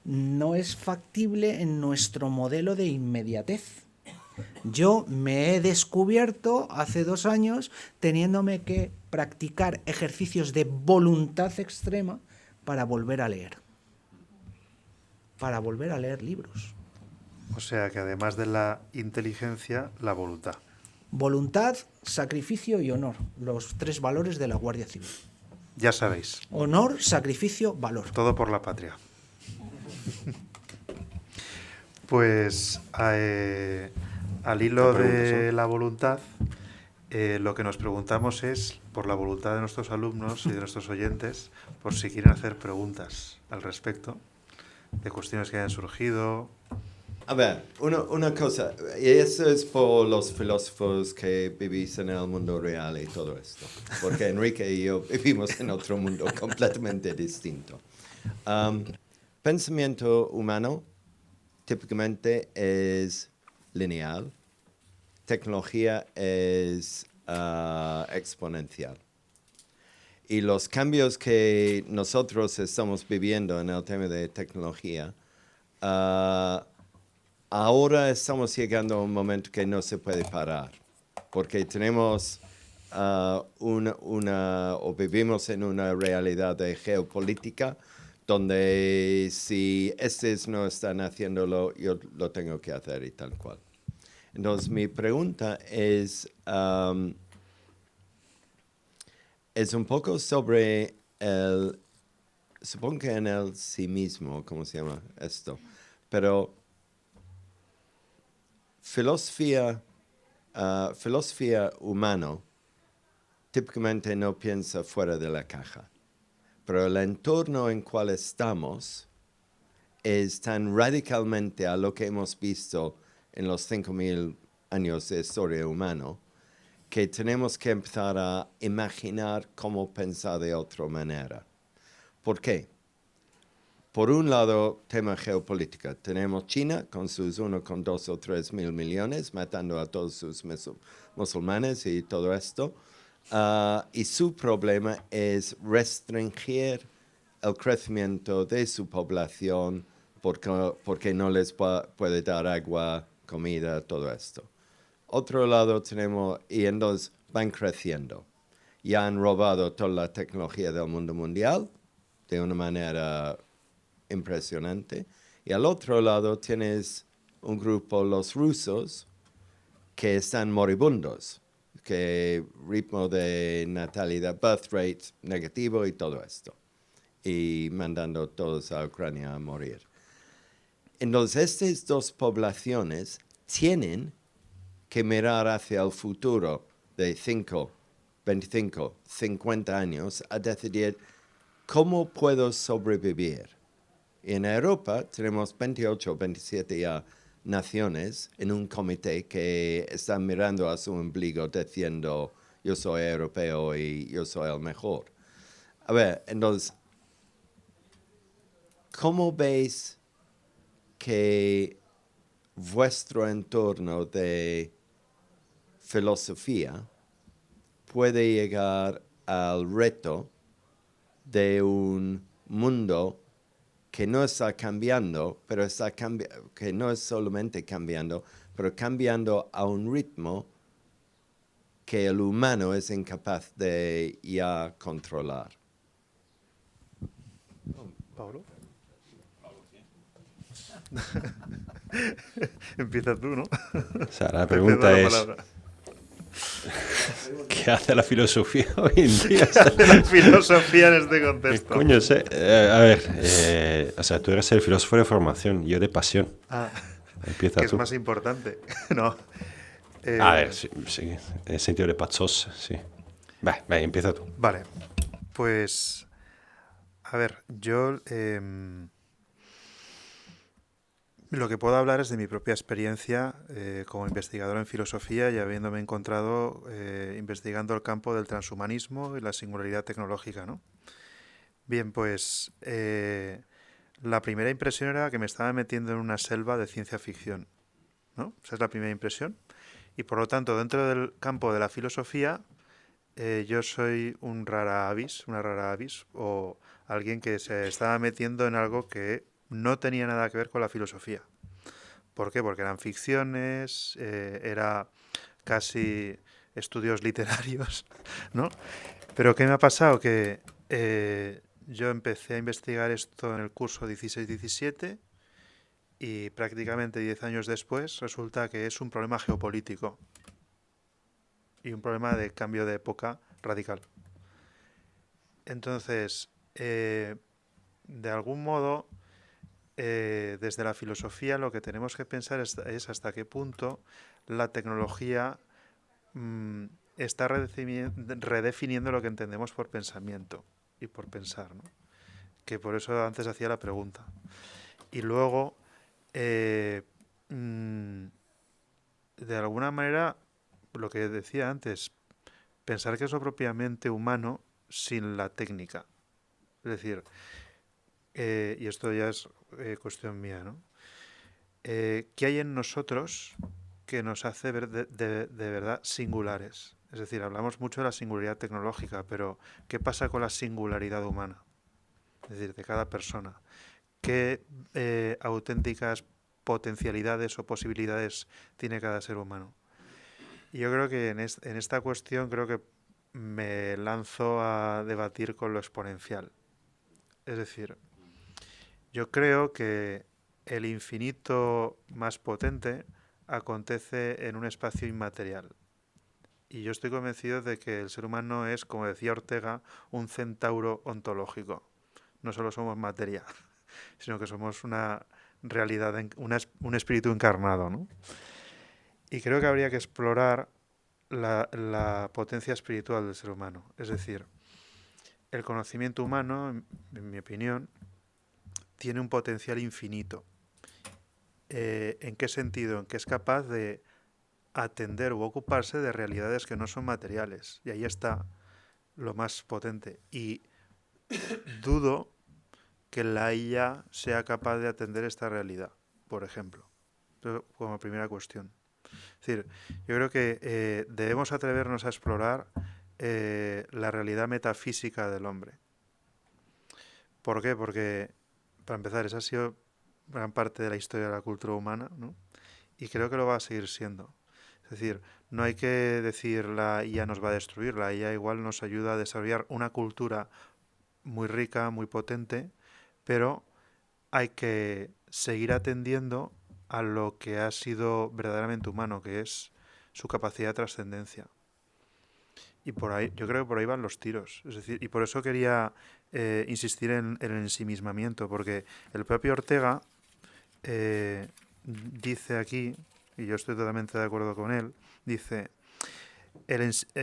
no es factible en nuestro modelo de inmediatez. Yo me he descubierto hace 2 años teniéndome que practicar ejercicios de voluntad extrema para volver a leer. Para volver a leer libros. O sea que además de la inteligencia, la voluntad. Voluntad, sacrificio y honor. Los 3 valores de la Guardia Civil. Ya sabéis. Honor, sacrificio, valor. Todo por la patria. Pues al hilo de la voluntad, lo que nos preguntamos es, por la voluntad de nuestros alumnos y de nuestros oyentes, por si quieren hacer preguntas al respecto, de cuestiones que hayan surgido. A ver, una cosa, y eso es por los filósofos que vivís en el mundo real y todo esto, porque Enrique y yo vivimos en otro mundo completamente distinto. Pensamiento humano típicamente es lineal, tecnología es exponencial. Y los cambios que nosotros estamos viviendo en el tema de tecnología, ahora estamos llegando a un momento que no se puede parar, porque tenemos o vivimos en una realidad de geopolítica donde si estos no están haciéndolo, yo lo tengo que hacer y tal cual. Entonces, mi pregunta es un poco sobre supongo que en el sí mismo, ¿cómo se llama esto? Pero filosofía humana típicamente no piensa fuera de la caja, pero el entorno en cual estamos es tan radicalmente a lo que hemos visto en los 5.000 años de historia humana que tenemos que empezar a imaginar cómo pensar de otra manera. ¿Por qué? Por un lado, tema geopolítica. Tenemos China con sus 1,2 o 3 mil millones, matando a todos sus musulmanes y todo esto. Y su problema es restringir el crecimiento de su población porque no les puede dar agua, comida, todo esto. Otro lado tenemos, y entonces van creciendo. Ya han robado toda la tecnología del mundo mundial de una manera impresionante. Y al otro lado tienes un grupo, los rusos, que están moribundos, que ritmo de natalidad, birth rate negativo y todo esto. Y mandando todos a Ucrania a morir. Entonces, estas 2 poblaciones tienen que mirar hacia el futuro de 5, 25, 50 años a decidir cómo puedo sobrevivir. En Europa tenemos 28 o 27 ya naciones en un comité que están mirando a su ombligo diciendo yo soy europeo y yo soy el mejor. A ver, entonces, ¿cómo veis que vuestro entorno de filosofía puede llegar al reto de un mundo que no está cambiando, pero que no es solamente cambiando, pero cambiando a un ritmo que el humano es incapaz de ya controlar? ¿Pablo? Empieza tú, ¿no? O sea, la pregunta es, ¿qué hace la filosofía hoy en día? La filosofía en este ¿Qué contexto. coño sé? A ver, o sea, tú eres el filósofo de formación, yo de pasión. Empieza que tú. es más importante. No. A ver, sí, en el sentido de pachos, sí. Va, empieza tú. Vale, pues, a ver, yo, Lo que puedo hablar es de mi propia experiencia como investigador en filosofía y habiéndome encontrado investigando el campo del transhumanismo y la singularidad tecnológica, ¿no? Bien, pues la primera impresión era que me estaba metiendo en una selva de ciencia ficción, ¿no? Esa es la primera impresión. Y por lo tanto, dentro del campo de la filosofía, yo soy una rara avis, o alguien que se estaba metiendo en algo que no tenía nada que ver con la filosofía. ¿Por qué? Porque eran ficciones, era casi estudios literarios, ¿no? Pero ¿qué me ha pasado? Que yo empecé a investigar esto en el curso 16-17 y prácticamente 10 años después resulta que es un problema geopolítico y un problema de cambio de época radical. Entonces, de algún modo, desde la filosofía lo que tenemos que pensar es hasta qué punto la tecnología está redefiniendo lo que entendemos por pensamiento y por pensar, ¿no? Que por eso antes hacía la pregunta. Y luego, de alguna manera, lo que decía antes, pensar que es lo propiamente humano sin la técnica. Es decir, y esto ya es cuestión mía, ¿no? ¿Qué hay en nosotros que nos hace ver de verdad singulares? Es decir, hablamos mucho de la singularidad tecnológica, pero ¿qué pasa con la singularidad humana? Es decir, de cada persona. ¿Qué auténticas potencialidades o posibilidades tiene cada ser humano? Y yo creo que en esta cuestión creo que me lanzo a debatir con lo exponencial. Es decir, yo creo que el infinito más potente acontece en un espacio inmaterial. Y yo estoy convencido de que el ser humano es, como decía Ortega, un centauro ontológico. No solo somos materia, sino que somos una realidad, un espíritu encarnado, ¿no? Y creo que habría que explorar la potencia espiritual del ser humano. Es decir, el conocimiento humano, en mi opinión, tiene un potencial infinito. ¿En qué sentido? En que es capaz de atender u ocuparse de realidades que no son materiales. Y ahí está lo más potente. Y dudo que la IA sea capaz de atender esta realidad, por ejemplo. Pero como primera cuestión. Es decir, yo creo que debemos atrevernos a explorar la realidad metafísica del hombre. ¿Por qué? Porque, para empezar, esa ha sido gran parte de la historia de la cultura humana, ¿no? Y creo que lo va a seguir siendo. Es decir, no hay que decir la IA nos va a destruir, la IA igual nos ayuda a desarrollar una cultura muy rica, muy potente, pero hay que seguir atendiendo a lo que ha sido verdaderamente humano, que es su capacidad de trascendencia. Y por ahí, yo creo que por ahí van los tiros. Es decir, y por eso quería insistir en el ensimismamiento, porque el propio Ortega dice aquí, y yo estoy totalmente de acuerdo con él, dice,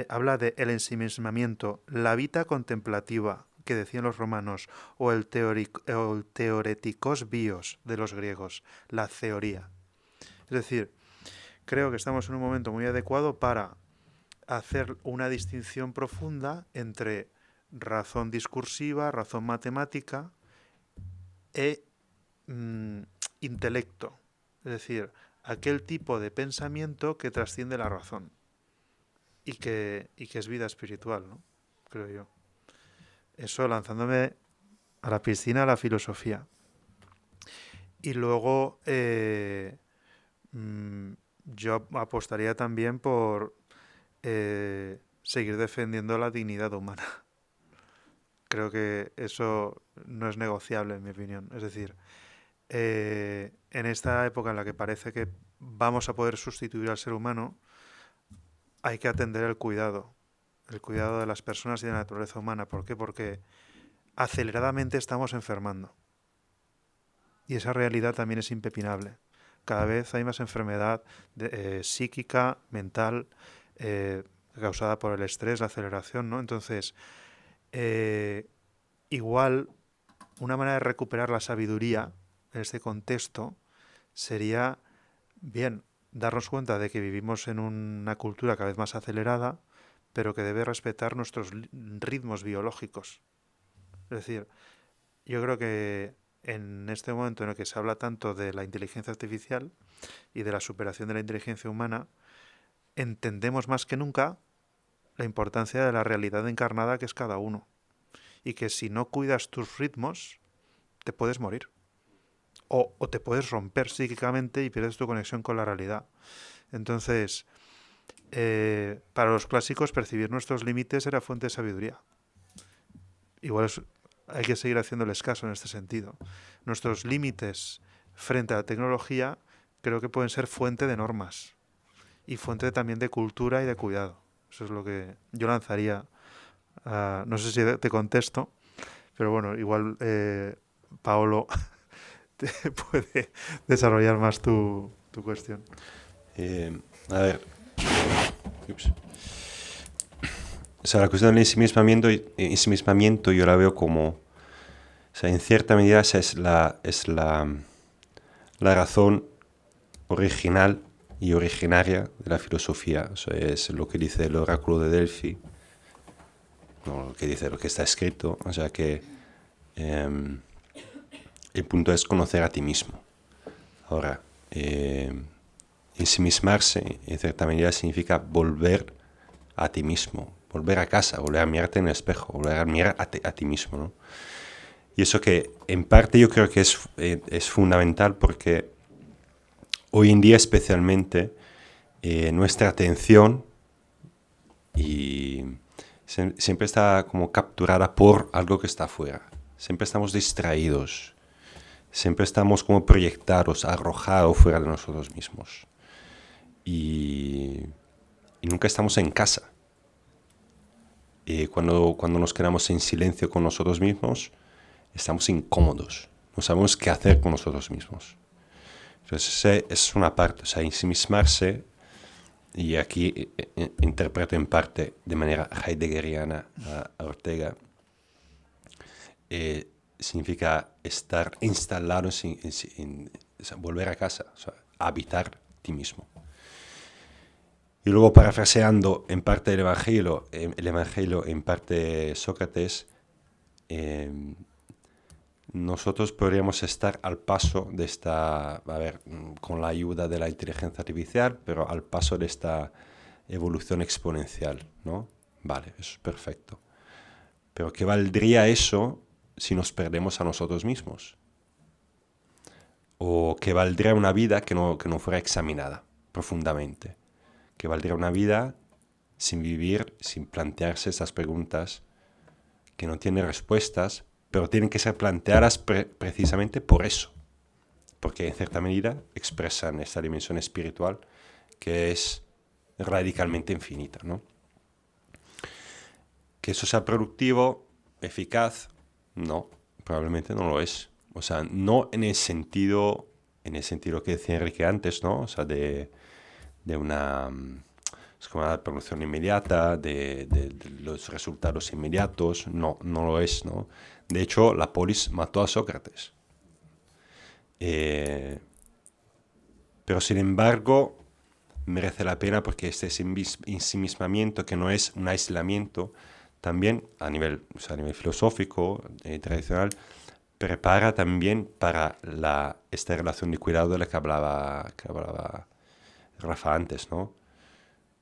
habla de el ensimismamiento, la vita contemplativa, que decían los romanos, o el teoretikos bios de los griegos, la teoría. Es decir, creo que estamos en un momento muy adecuado para hacer una distinción profunda entre razón discursiva, razón matemática e intelecto. Es decir, aquel tipo de pensamiento que trasciende la razón y que es vida espiritual, ¿no? Creo yo. Eso lanzándome a la piscina, a la filosofía. Y luego yo apostaría también por seguir defendiendo la dignidad humana. Creo que eso no es negociable, en mi opinión. Es decir, en esta época en la que parece que vamos a poder sustituir al ser humano, hay que atender el cuidado de las personas y de la naturaleza humana. ¿Por qué? Porque aceleradamente estamos enfermando. Y esa realidad también es impepinable. Cada vez hay más enfermedad psíquica, mental, causada por el estrés, la aceleración, ¿no? Entonces, igual, una manera de recuperar la sabiduría en este contexto sería, bien, darnos cuenta de que vivimos en una cultura cada vez más acelerada, pero que debe respetar nuestros ritmos biológicos. Es decir, yo creo que en este momento en el que se habla tanto de la inteligencia artificial y de la superación de la inteligencia humana, entendemos más que nunca la importancia de la realidad encarnada que es cada uno. Y que si no cuidas tus ritmos, te puedes morir. O te puedes romper psíquicamente y pierdes tu conexión con la realidad. Entonces, para los clásicos, percibir nuestros límites era fuente de sabiduría. Igual hay que seguir haciéndoles caso en este sentido. Nuestros límites frente a la tecnología creo que pueden ser fuente de normas y fuente también de cultura y de cuidado. Eso es lo que yo lanzaría. No sé si te contesto, pero bueno, igual Paolo te puede desarrollar más tu cuestión. A ver. Ups. O sea, la cuestión del ensimismamiento yo la veo como, o sea, en cierta medida esa es la razón original y originaria de la filosofía. O sea, es lo que dice el oráculo de Delfi, no lo que dice, lo que está escrito. O sea que el punto es conocer a ti mismo. Ahora, ensimismarse en cierta medida significa volver a ti mismo, volver a casa, volver a mirarte en el espejo, volver a mirar a ti mismo, ¿no? Y eso que en parte yo creo que es fundamental porque hoy en día especialmente nuestra atención siempre está como capturada por algo que está afuera. Siempre estamos distraídos, siempre estamos como proyectados, arrojados fuera de nosotros mismos. Y nunca estamos en casa. Cuando nos quedamos en silencio con nosotros mismos, estamos incómodos, no sabemos qué hacer con nosotros mismos. Entonces, esa es una parte, o sea, ensimismarse, y aquí interpreto en parte de manera heideggeriana a Ortega, significa estar instalado, o sea, volver a casa, o sea, habitar ti mismo. Y luego, parafraseando en parte el Evangelio, en parte Sócrates, nosotros podríamos estar al paso de esta, con la ayuda de la inteligencia artificial, pero al paso de esta evolución exponencial, ¿no? Vale, eso es perfecto. Pero ¿qué valdría eso si nos perdemos a nosotros mismos? ¿O qué valdría una vida que no fuera examinada profundamente? ¿Qué valdría una vida sin vivir, sin plantearse esas preguntas que no tienen respuestas, pero tienen que ser planteadas precisamente por eso? Porque en cierta medida expresan esta dimensión espiritual que es radicalmente infinita, ¿no? ¿Que eso sea productivo, eficaz? No, probablemente no lo es. O sea, no en el sentido que decía Enrique antes, ¿no? O sea, de una producción inmediata, de los resultados inmediatos. No lo es, ¿no? De hecho, la polis mató a Sócrates. Pero sin embargo, merece la pena porque este ensimismamiento, que no es un aislamiento, también a nivel filosófico, tradicional, prepara también para esta relación de cuidado de la que hablaba Rafa antes, ¿no?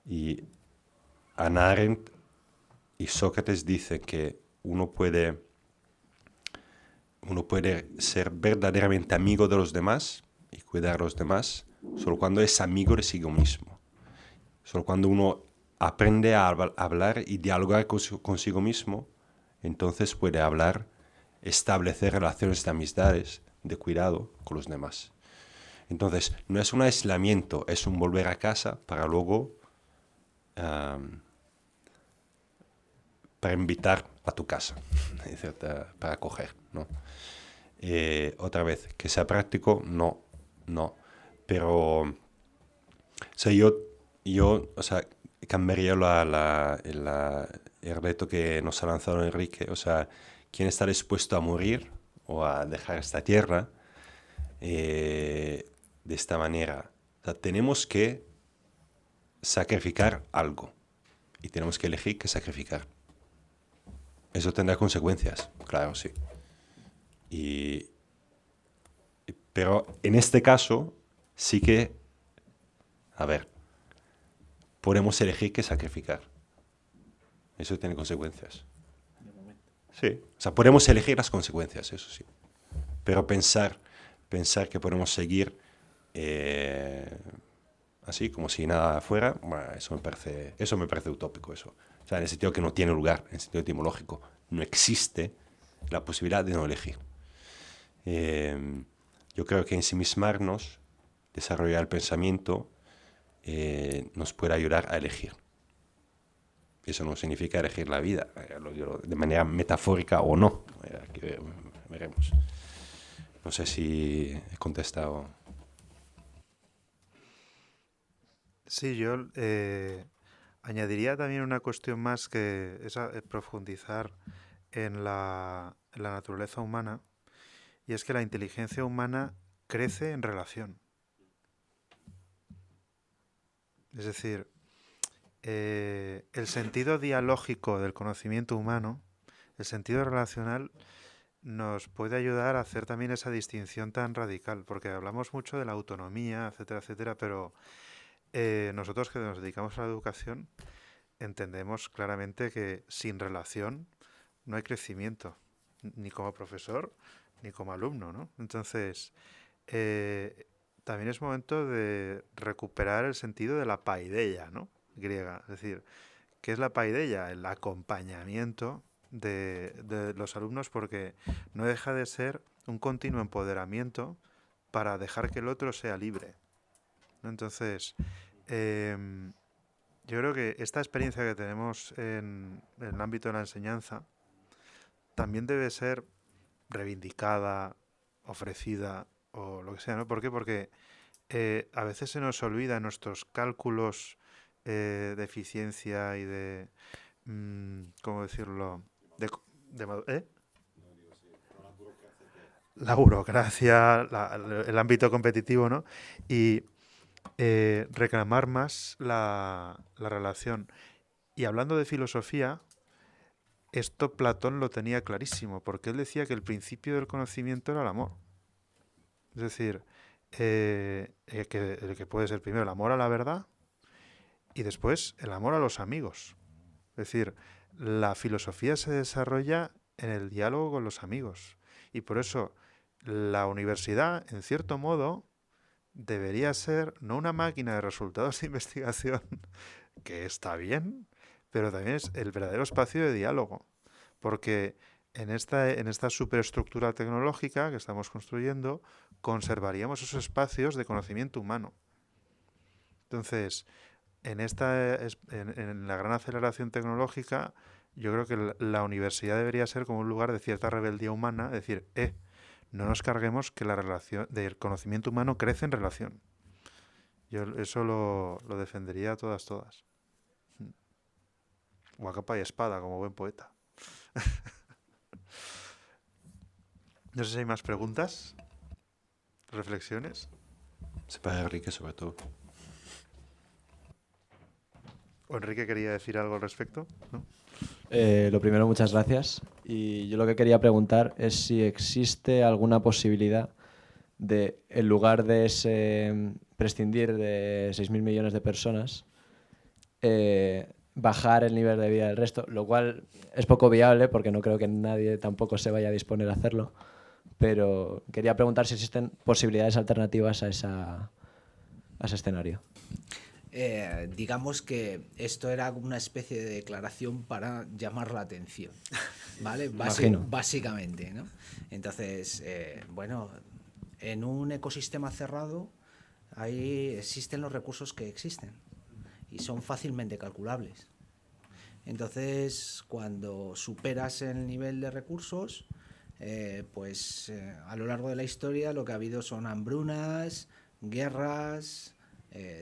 Y Hannah Arendt y Sócrates dicen que uno puede ser verdaderamente amigo de los demás y cuidar a los demás solo cuando es amigo de sí mismo. Solo cuando uno aprende a hablar y dialogar consigo mismo, entonces puede establecer relaciones de amistades, de cuidado con los demás. Entonces, no es un aislamiento, es un volver a casa para luego para invitar a tu casa, para acoger, ¿no? Otra vez, que sea práctico, no. Pero, o sea, yo cambiaría el reto que nos ha lanzado Enrique. O sea, ¿quién está dispuesto a morir o a dejar esta tierra de esta manera. O sea, tenemos que sacrificar algo y tenemos que elegir qué sacrificar. Eso tendrá consecuencias, claro, sí. Pero en este caso sí que, a ver, podemos elegir qué sacrificar. Eso tiene consecuencias. Sí, o sea, podemos elegir las consecuencias, eso sí. Pero pensar que podemos seguir así, como si nada fuera, bueno, eso me parece utópico, eso. O sea, en el sentido que no tiene lugar, en el sentido etimológico. No existe la posibilidad de no elegir. Yo creo que ensimismarnos, desarrollar el pensamiento, nos puede ayudar a elegir. Eso no significa elegir la vida, lo digo de manera metafórica o no, que veremos. No sé si he contestado. Sí, yo añadiría también una cuestión más que es profundizar en la naturaleza humana, y es que la inteligencia humana crece en relación. Es decir, el sentido dialógico del conocimiento humano, el sentido relacional, nos puede ayudar a hacer también esa distinción tan radical, porque hablamos mucho de la autonomía, etcétera, etcétera, pero nosotros que nos dedicamos a la educación entendemos claramente que sin relación no hay crecimiento, ni como profesor ni como alumno, ¿no? Entonces, también es momento de recuperar el sentido de la paideia, ¿no? Griega. Es decir, ¿qué es la paideia? El acompañamiento de los alumnos, porque no deja de ser un continuo empoderamiento para dejar que el otro sea libre, ¿no? Entonces, yo creo que esta experiencia que tenemos en el ámbito de la enseñanza también debe ser reivindicada, ofrecida o lo que sea, ¿no? ¿Por qué? Porque a veces se nos olvida en nuestros cálculos de eficiencia y de, ¿cómo decirlo? ¿Eh? La burocracia, el ámbito competitivo, ¿no? Y reclamar más la relación. Y hablando de filosofía, esto Platón lo tenía clarísimo, porque él decía que el principio del conocimiento era el amor. Es decir, el que puede ser primero el amor a la verdad y después el amor a los amigos. Es decir, la filosofía se desarrolla en el diálogo con los amigos. Y por eso la universidad, en cierto modo, debería ser no una máquina de resultados de investigación, que está bien, pero también es el verdadero espacio de diálogo. Porque en esta superestructura tecnológica que estamos construyendo, conservaríamos esos espacios de conocimiento humano. Entonces, en la gran aceleración tecnológica, yo creo que la universidad debería ser como un lugar de cierta rebeldía humana, es decir, no nos carguemos que la relación del conocimiento humano crece en relación. Yo eso lo defendería a todas. O a capa y espada, como buen poeta. No sé si hay más preguntas, reflexiones. Se para Enrique sobre todo. ¿O Enrique quería decir algo al respecto? ¿No? Lo primero, muchas gracias. Y yo lo que quería preguntar es si existe alguna posibilidad de, en lugar de prescindir de 6.000 millones de personas, bajar el nivel de vida del resto, lo cual es poco viable porque no creo que nadie tampoco se vaya a disponer a hacerlo. Pero quería preguntar si existen posibilidades alternativas a ese escenario. Digamos que esto era una especie de declaración para llamar la atención, ¿vale? Básicamente, ¿no? Entonces, bueno, en un ecosistema cerrado ahí existen los recursos que existen y son fácilmente calculables. Entonces, cuando superas el nivel de recursos, a lo largo de la historia lo que ha habido son hambrunas, guerras,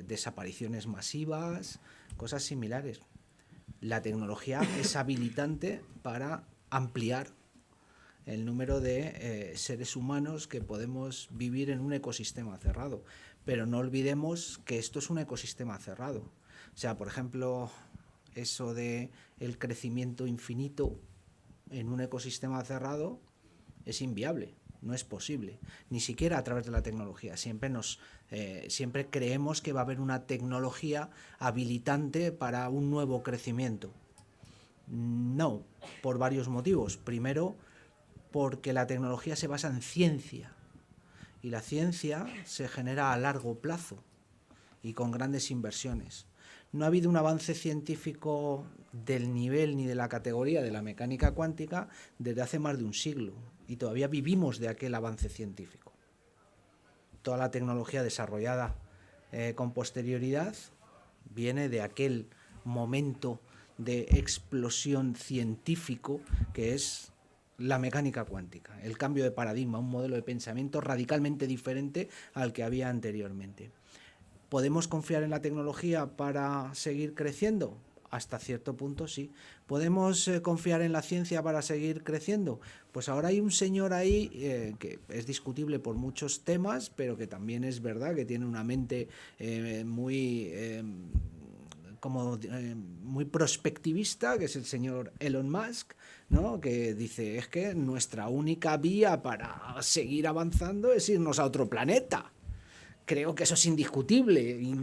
desapariciones masivas, cosas similares. La tecnología es habilitante para ampliar el número de seres humanos que podemos vivir en un ecosistema cerrado. pero no olvidemos que esto es un ecosistema cerrado. O sea, por ejemplo, eso de el crecimiento infinito en un ecosistema cerrado es inviable, no es posible, ni siquiera a través de la tecnología. Siempre creemos que va a haber una tecnología habilitante para un nuevo crecimiento. No, por varios motivos. Primero, porque la tecnología se basa en ciencia, y la ciencia se genera a largo plazo y con grandes inversiones. No ha habido un avance científico del nivel ni de la categoría de la mecánica cuántica desde hace más de un siglo, y todavía vivimos de aquel avance científico. Toda la tecnología desarrollada con posterioridad viene de aquel momento de explosión científico que es la mecánica cuántica, el cambio de paradigma, un modelo de pensamiento radicalmente diferente al que había anteriormente. ¿Podemos confiar en la tecnología para seguir creciendo? Hasta cierto punto sí. ¿Podemos confiar en la ciencia para seguir creciendo? Pues ahora hay un señor ahí que es discutible por muchos temas, pero que también es verdad que tiene una mente muy prospectivista, que es el señor Elon Musk, ¿no? Que dice, es que nuestra única vía para seguir avanzando es irnos a otro planeta. Creo que eso es indiscutible. Y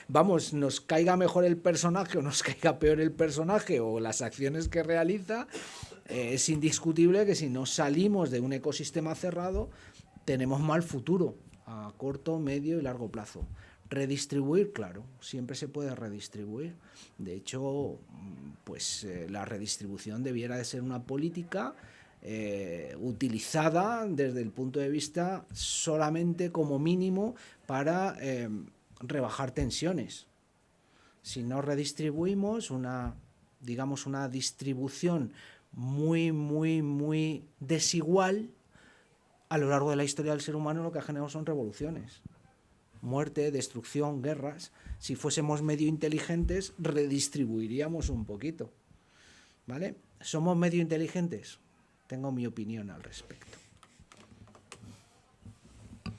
vamos, nos caiga mejor el personaje o nos caiga peor el personaje o las acciones que realiza, es indiscutible que si no salimos de un ecosistema cerrado tenemos mal futuro a corto, medio y largo plazo. Redistribuir, claro, siempre se puede redistribuir. De hecho, pues la redistribución debiera de ser una política utilizada desde el punto de vista solamente como mínimo para rebajar tensiones. Si no redistribuimos una distribución muy desigual, a lo largo de la historia del ser humano lo que ha generado son revoluciones. Muerte, destrucción, guerras. Si fuésemos medio inteligentes, redistribuiríamos un poquito. ¿Vale? ¿Somos medio inteligentes? Tengo mi opinión al respecto.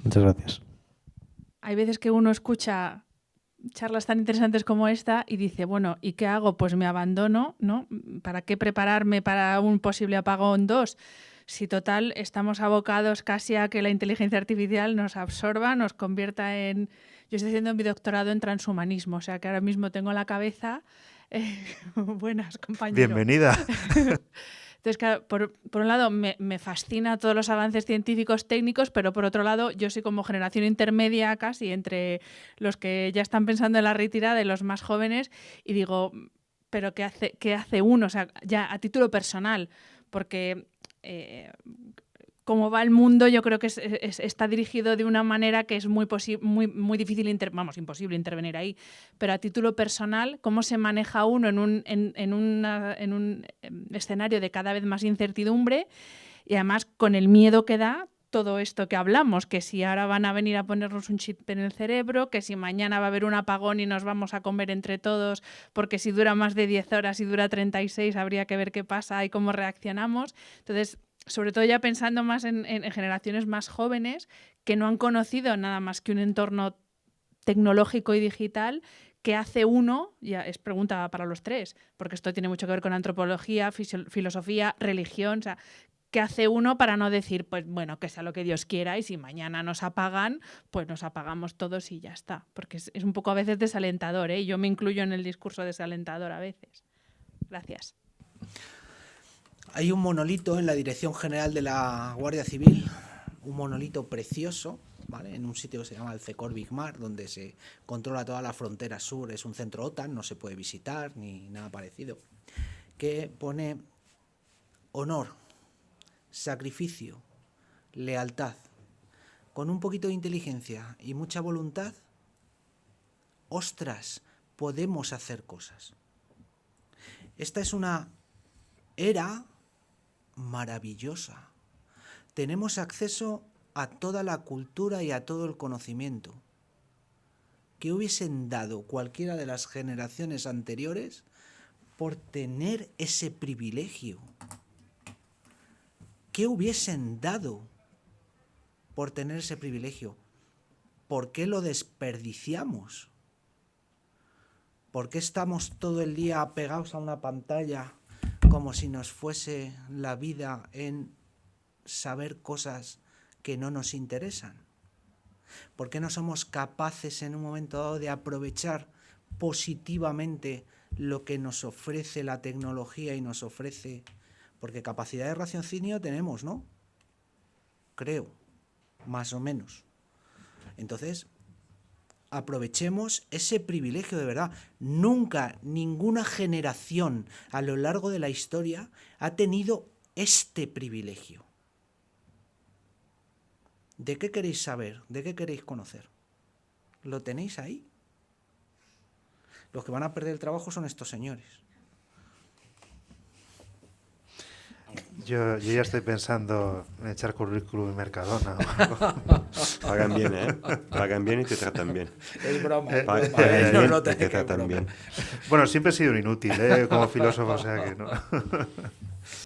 Muchas gracias. Hay veces que uno escucha charlas tan interesantes como esta y dice, bueno, ¿y qué hago? Pues me abandono, ¿no? ¿Para qué prepararme para un posible apagón 2? Si total estamos abocados casi a que la inteligencia artificial nos absorba, nos convierta en... Yo estoy haciendo mi doctorado en transhumanismo, o sea que ahora mismo tengo la cabeza... Buenas, compañero. Bienvenida. Entonces, claro, por un lado me fascina todos los avances científicos técnicos, pero por otro lado yo soy como generación intermedia casi entre los que ya están pensando en la retirada y los más jóvenes y digo, ¿pero qué hace uno? O sea, ya a título personal, porque como va el mundo yo creo que está dirigido de una manera que es muy difícil, imposible intervenir ahí, pero a título personal, ¿cómo se maneja uno en un escenario de cada vez más incertidumbre y además con el miedo que da todo esto que hablamos, que si ahora van a venir a ponernos un chip en el cerebro, que si mañana va a haber un apagón y nos vamos a comer entre todos, porque si dura más de 10 horas y dura 36 habría que ver qué pasa y cómo reaccionamos? Entonces, sobre todo ya pensando más en generaciones más jóvenes que no han conocido nada más que un entorno tecnológico y digital, ¿qué hace uno? Ya es pregunta para los tres, porque esto tiene mucho que ver con antropología, filosofía, religión, o sea, ¿qué hace uno para no decir, pues bueno, que sea lo que Dios quiera y si mañana nos apagan, pues nos apagamos todos y ya está? Porque es un poco a veces desalentador, ¿eh? Yo me incluyo en el discurso desalentador a veces. Gracias. Hay un monolito en la Dirección General de la Guardia Civil, un monolito precioso, ¿vale? En un sitio que se llama el Cecor Big Mar, donde se controla toda la frontera sur, es un centro OTAN, no se puede visitar ni nada parecido, que pone honor, sacrificio, lealtad. Con un poquito de inteligencia y mucha voluntad, ostras, podemos hacer cosas. Esta es una era maravillosa. Tenemos acceso a toda la cultura y a todo el conocimiento. ¿Qué hubiesen dado cualquiera de las generaciones anteriores por tener ese privilegio? ¿Qué hubiesen dado por tener ese privilegio? ¿por qué lo desperdiciamos? ¿Por qué estamos todo el día pegados a una pantalla como si nos fuese la vida en saber cosas que no nos interesan? ¿Por qué no somos capaces en un momento dado de aprovechar positivamente lo que nos ofrece la tecnología y nos ofrece? Porque capacidad de raciocinio tenemos, ¿no? Creo, más o menos. Entonces, aprovechemos ese privilegio de verdad. Nunca ninguna generación a lo largo de la historia ha tenido este privilegio. ¿De qué queréis saber? ¿De qué queréis conocer? ¿Lo tenéis ahí? Los que van a perder el trabajo son estos señores. Yo ya estoy pensando en echar currículum en Mercadona o algo. Pagan bien, ¿eh? Pagan bien y te tratan bien. Es broma, Pagan no bien lo y te tenéis que tratan bien. Bueno, siempre he sido un inútil, como filósofo, o sea que no.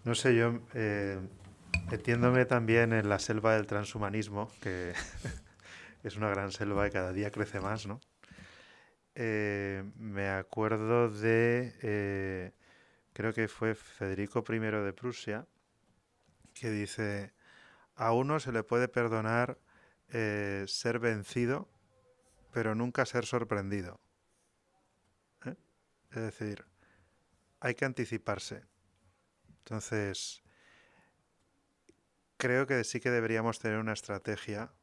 No sé, yo metiéndome también en la selva del transhumanismo, que es una gran selva y cada día crece más, ¿no? Me acuerdo de, creo que fue Federico I de Prusia, que dice, a uno se le puede perdonar ser vencido, pero nunca ser sorprendido. Es decir, hay que anticiparse. Entonces, creo que sí que deberíamos tener una estrategia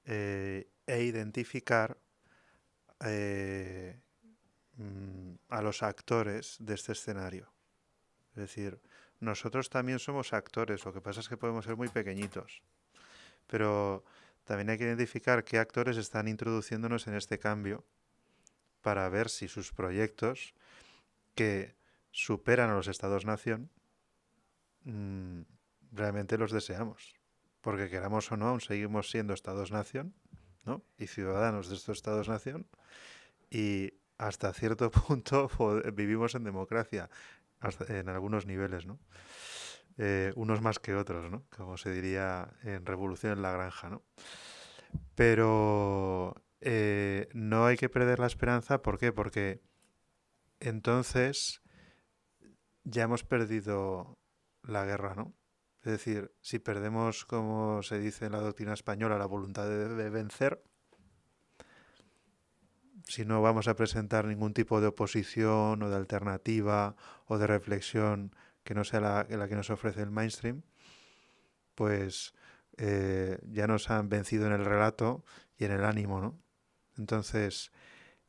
e identificar a los actores de este escenario. Es decir, nosotros también somos actores, lo que pasa es que podemos ser muy pequeñitos, pero también hay que identificar qué actores están introduciéndonos en este cambio para ver si sus proyectos que superan a los estados-nación realmente los deseamos, porque queramos o no, aún seguimos siendo estados-nación, ¿no? Y ciudadanos de estos estados-nación, y hasta cierto punto vivimos en democracia, en algunos niveles, ¿no? Unos más que otros, ¿no? Como se diría en Revolución en la Granja, ¿no? Pero no hay que perder la esperanza. ¿Por qué? Porque entonces ya hemos perdido la guerra, ¿no? Es decir, si perdemos, como se dice en la doctrina española, la voluntad de vencer, si no vamos a presentar ningún tipo de oposición o de alternativa o de reflexión que no sea la que nos ofrece el mainstream, pues ya nos han vencido en el relato y en el ánimo, ¿no? Entonces,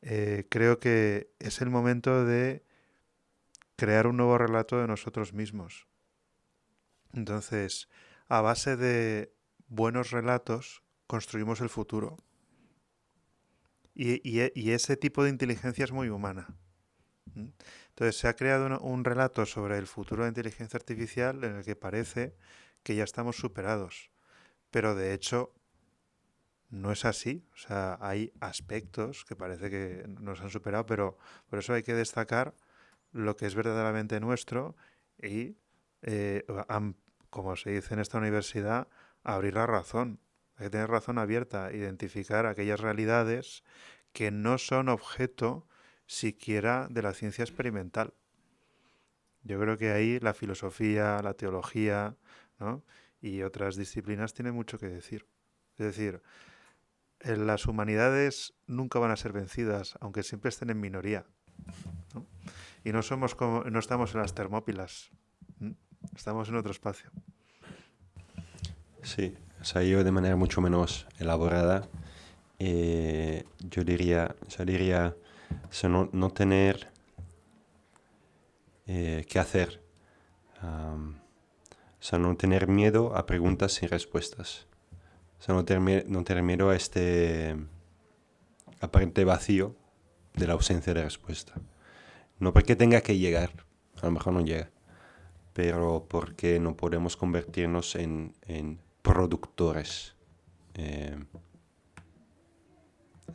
creo que es el momento de crear un nuevo relato de nosotros mismos. Entonces, a base de buenos relatos, construimos el futuro. Y ese tipo de inteligencia es muy humana. Entonces, se ha creado un relato sobre el futuro de la inteligencia artificial en el que parece que ya estamos superados. Pero, de hecho, no es así. O sea, hay aspectos que parece que nos han superado, pero por eso hay que destacar lo que es verdaderamente nuestro y, como se dice en esta universidad, abrir la razón. Hay que tener razón abierta, identificar aquellas realidades que no son objeto siquiera de la ciencia experimental. Yo creo que ahí la filosofía, la teología, ¿no? Y otras disciplinas tienen mucho que decir. Es decir, las humanidades nunca van a ser vencidas, aunque siempre estén en minoría, ¿no? Y no estamos en las Termópilas, ¿no? Estamos en otro espacio. Sí, o sea, yo de manera mucho menos elaborada, yo diría, o sea, no tener qué hacer, o sea, no tener miedo a preguntas sin respuestas, o sea, no tener miedo a este aparente vacío de la ausencia de respuesta. No porque tenga que llegar, a lo mejor no llega, pero porque no podemos convertirnos en productores. Es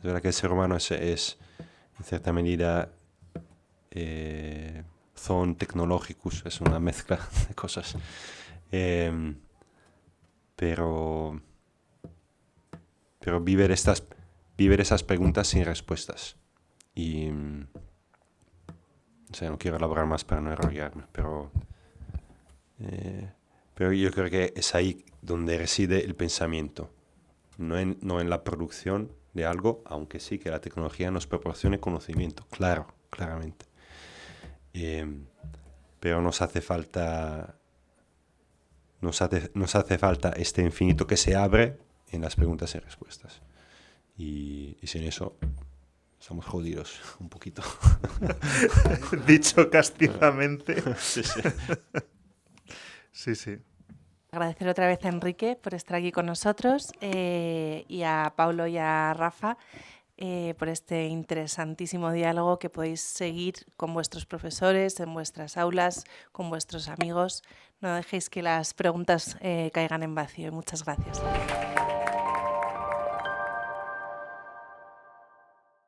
verdad que el ser humano es en cierta medida zoon tecnologicus, es una mezcla de cosas. Pero vive de estas vivir esas preguntas sin respuestas. Y, o sea, no quiero elaborar más para no enrollarme, pero yo creo que es ahí donde reside el pensamiento, no en la producción de algo, aunque sí que la tecnología nos proporcione conocimiento, claro, claramente. Pero nos hace falta este infinito que se abre en las preguntas y respuestas. Y sin eso estamos jodidos un poquito. Dicho castizamente. Sí, sí. Sí, sí. Agradecer otra vez a Enrique por estar aquí con nosotros y a Paulo y a Rafa por este interesantísimo diálogo que podéis seguir con vuestros profesores, en vuestras aulas, con vuestros amigos. No dejéis que las preguntas caigan en vacío. Muchas gracias.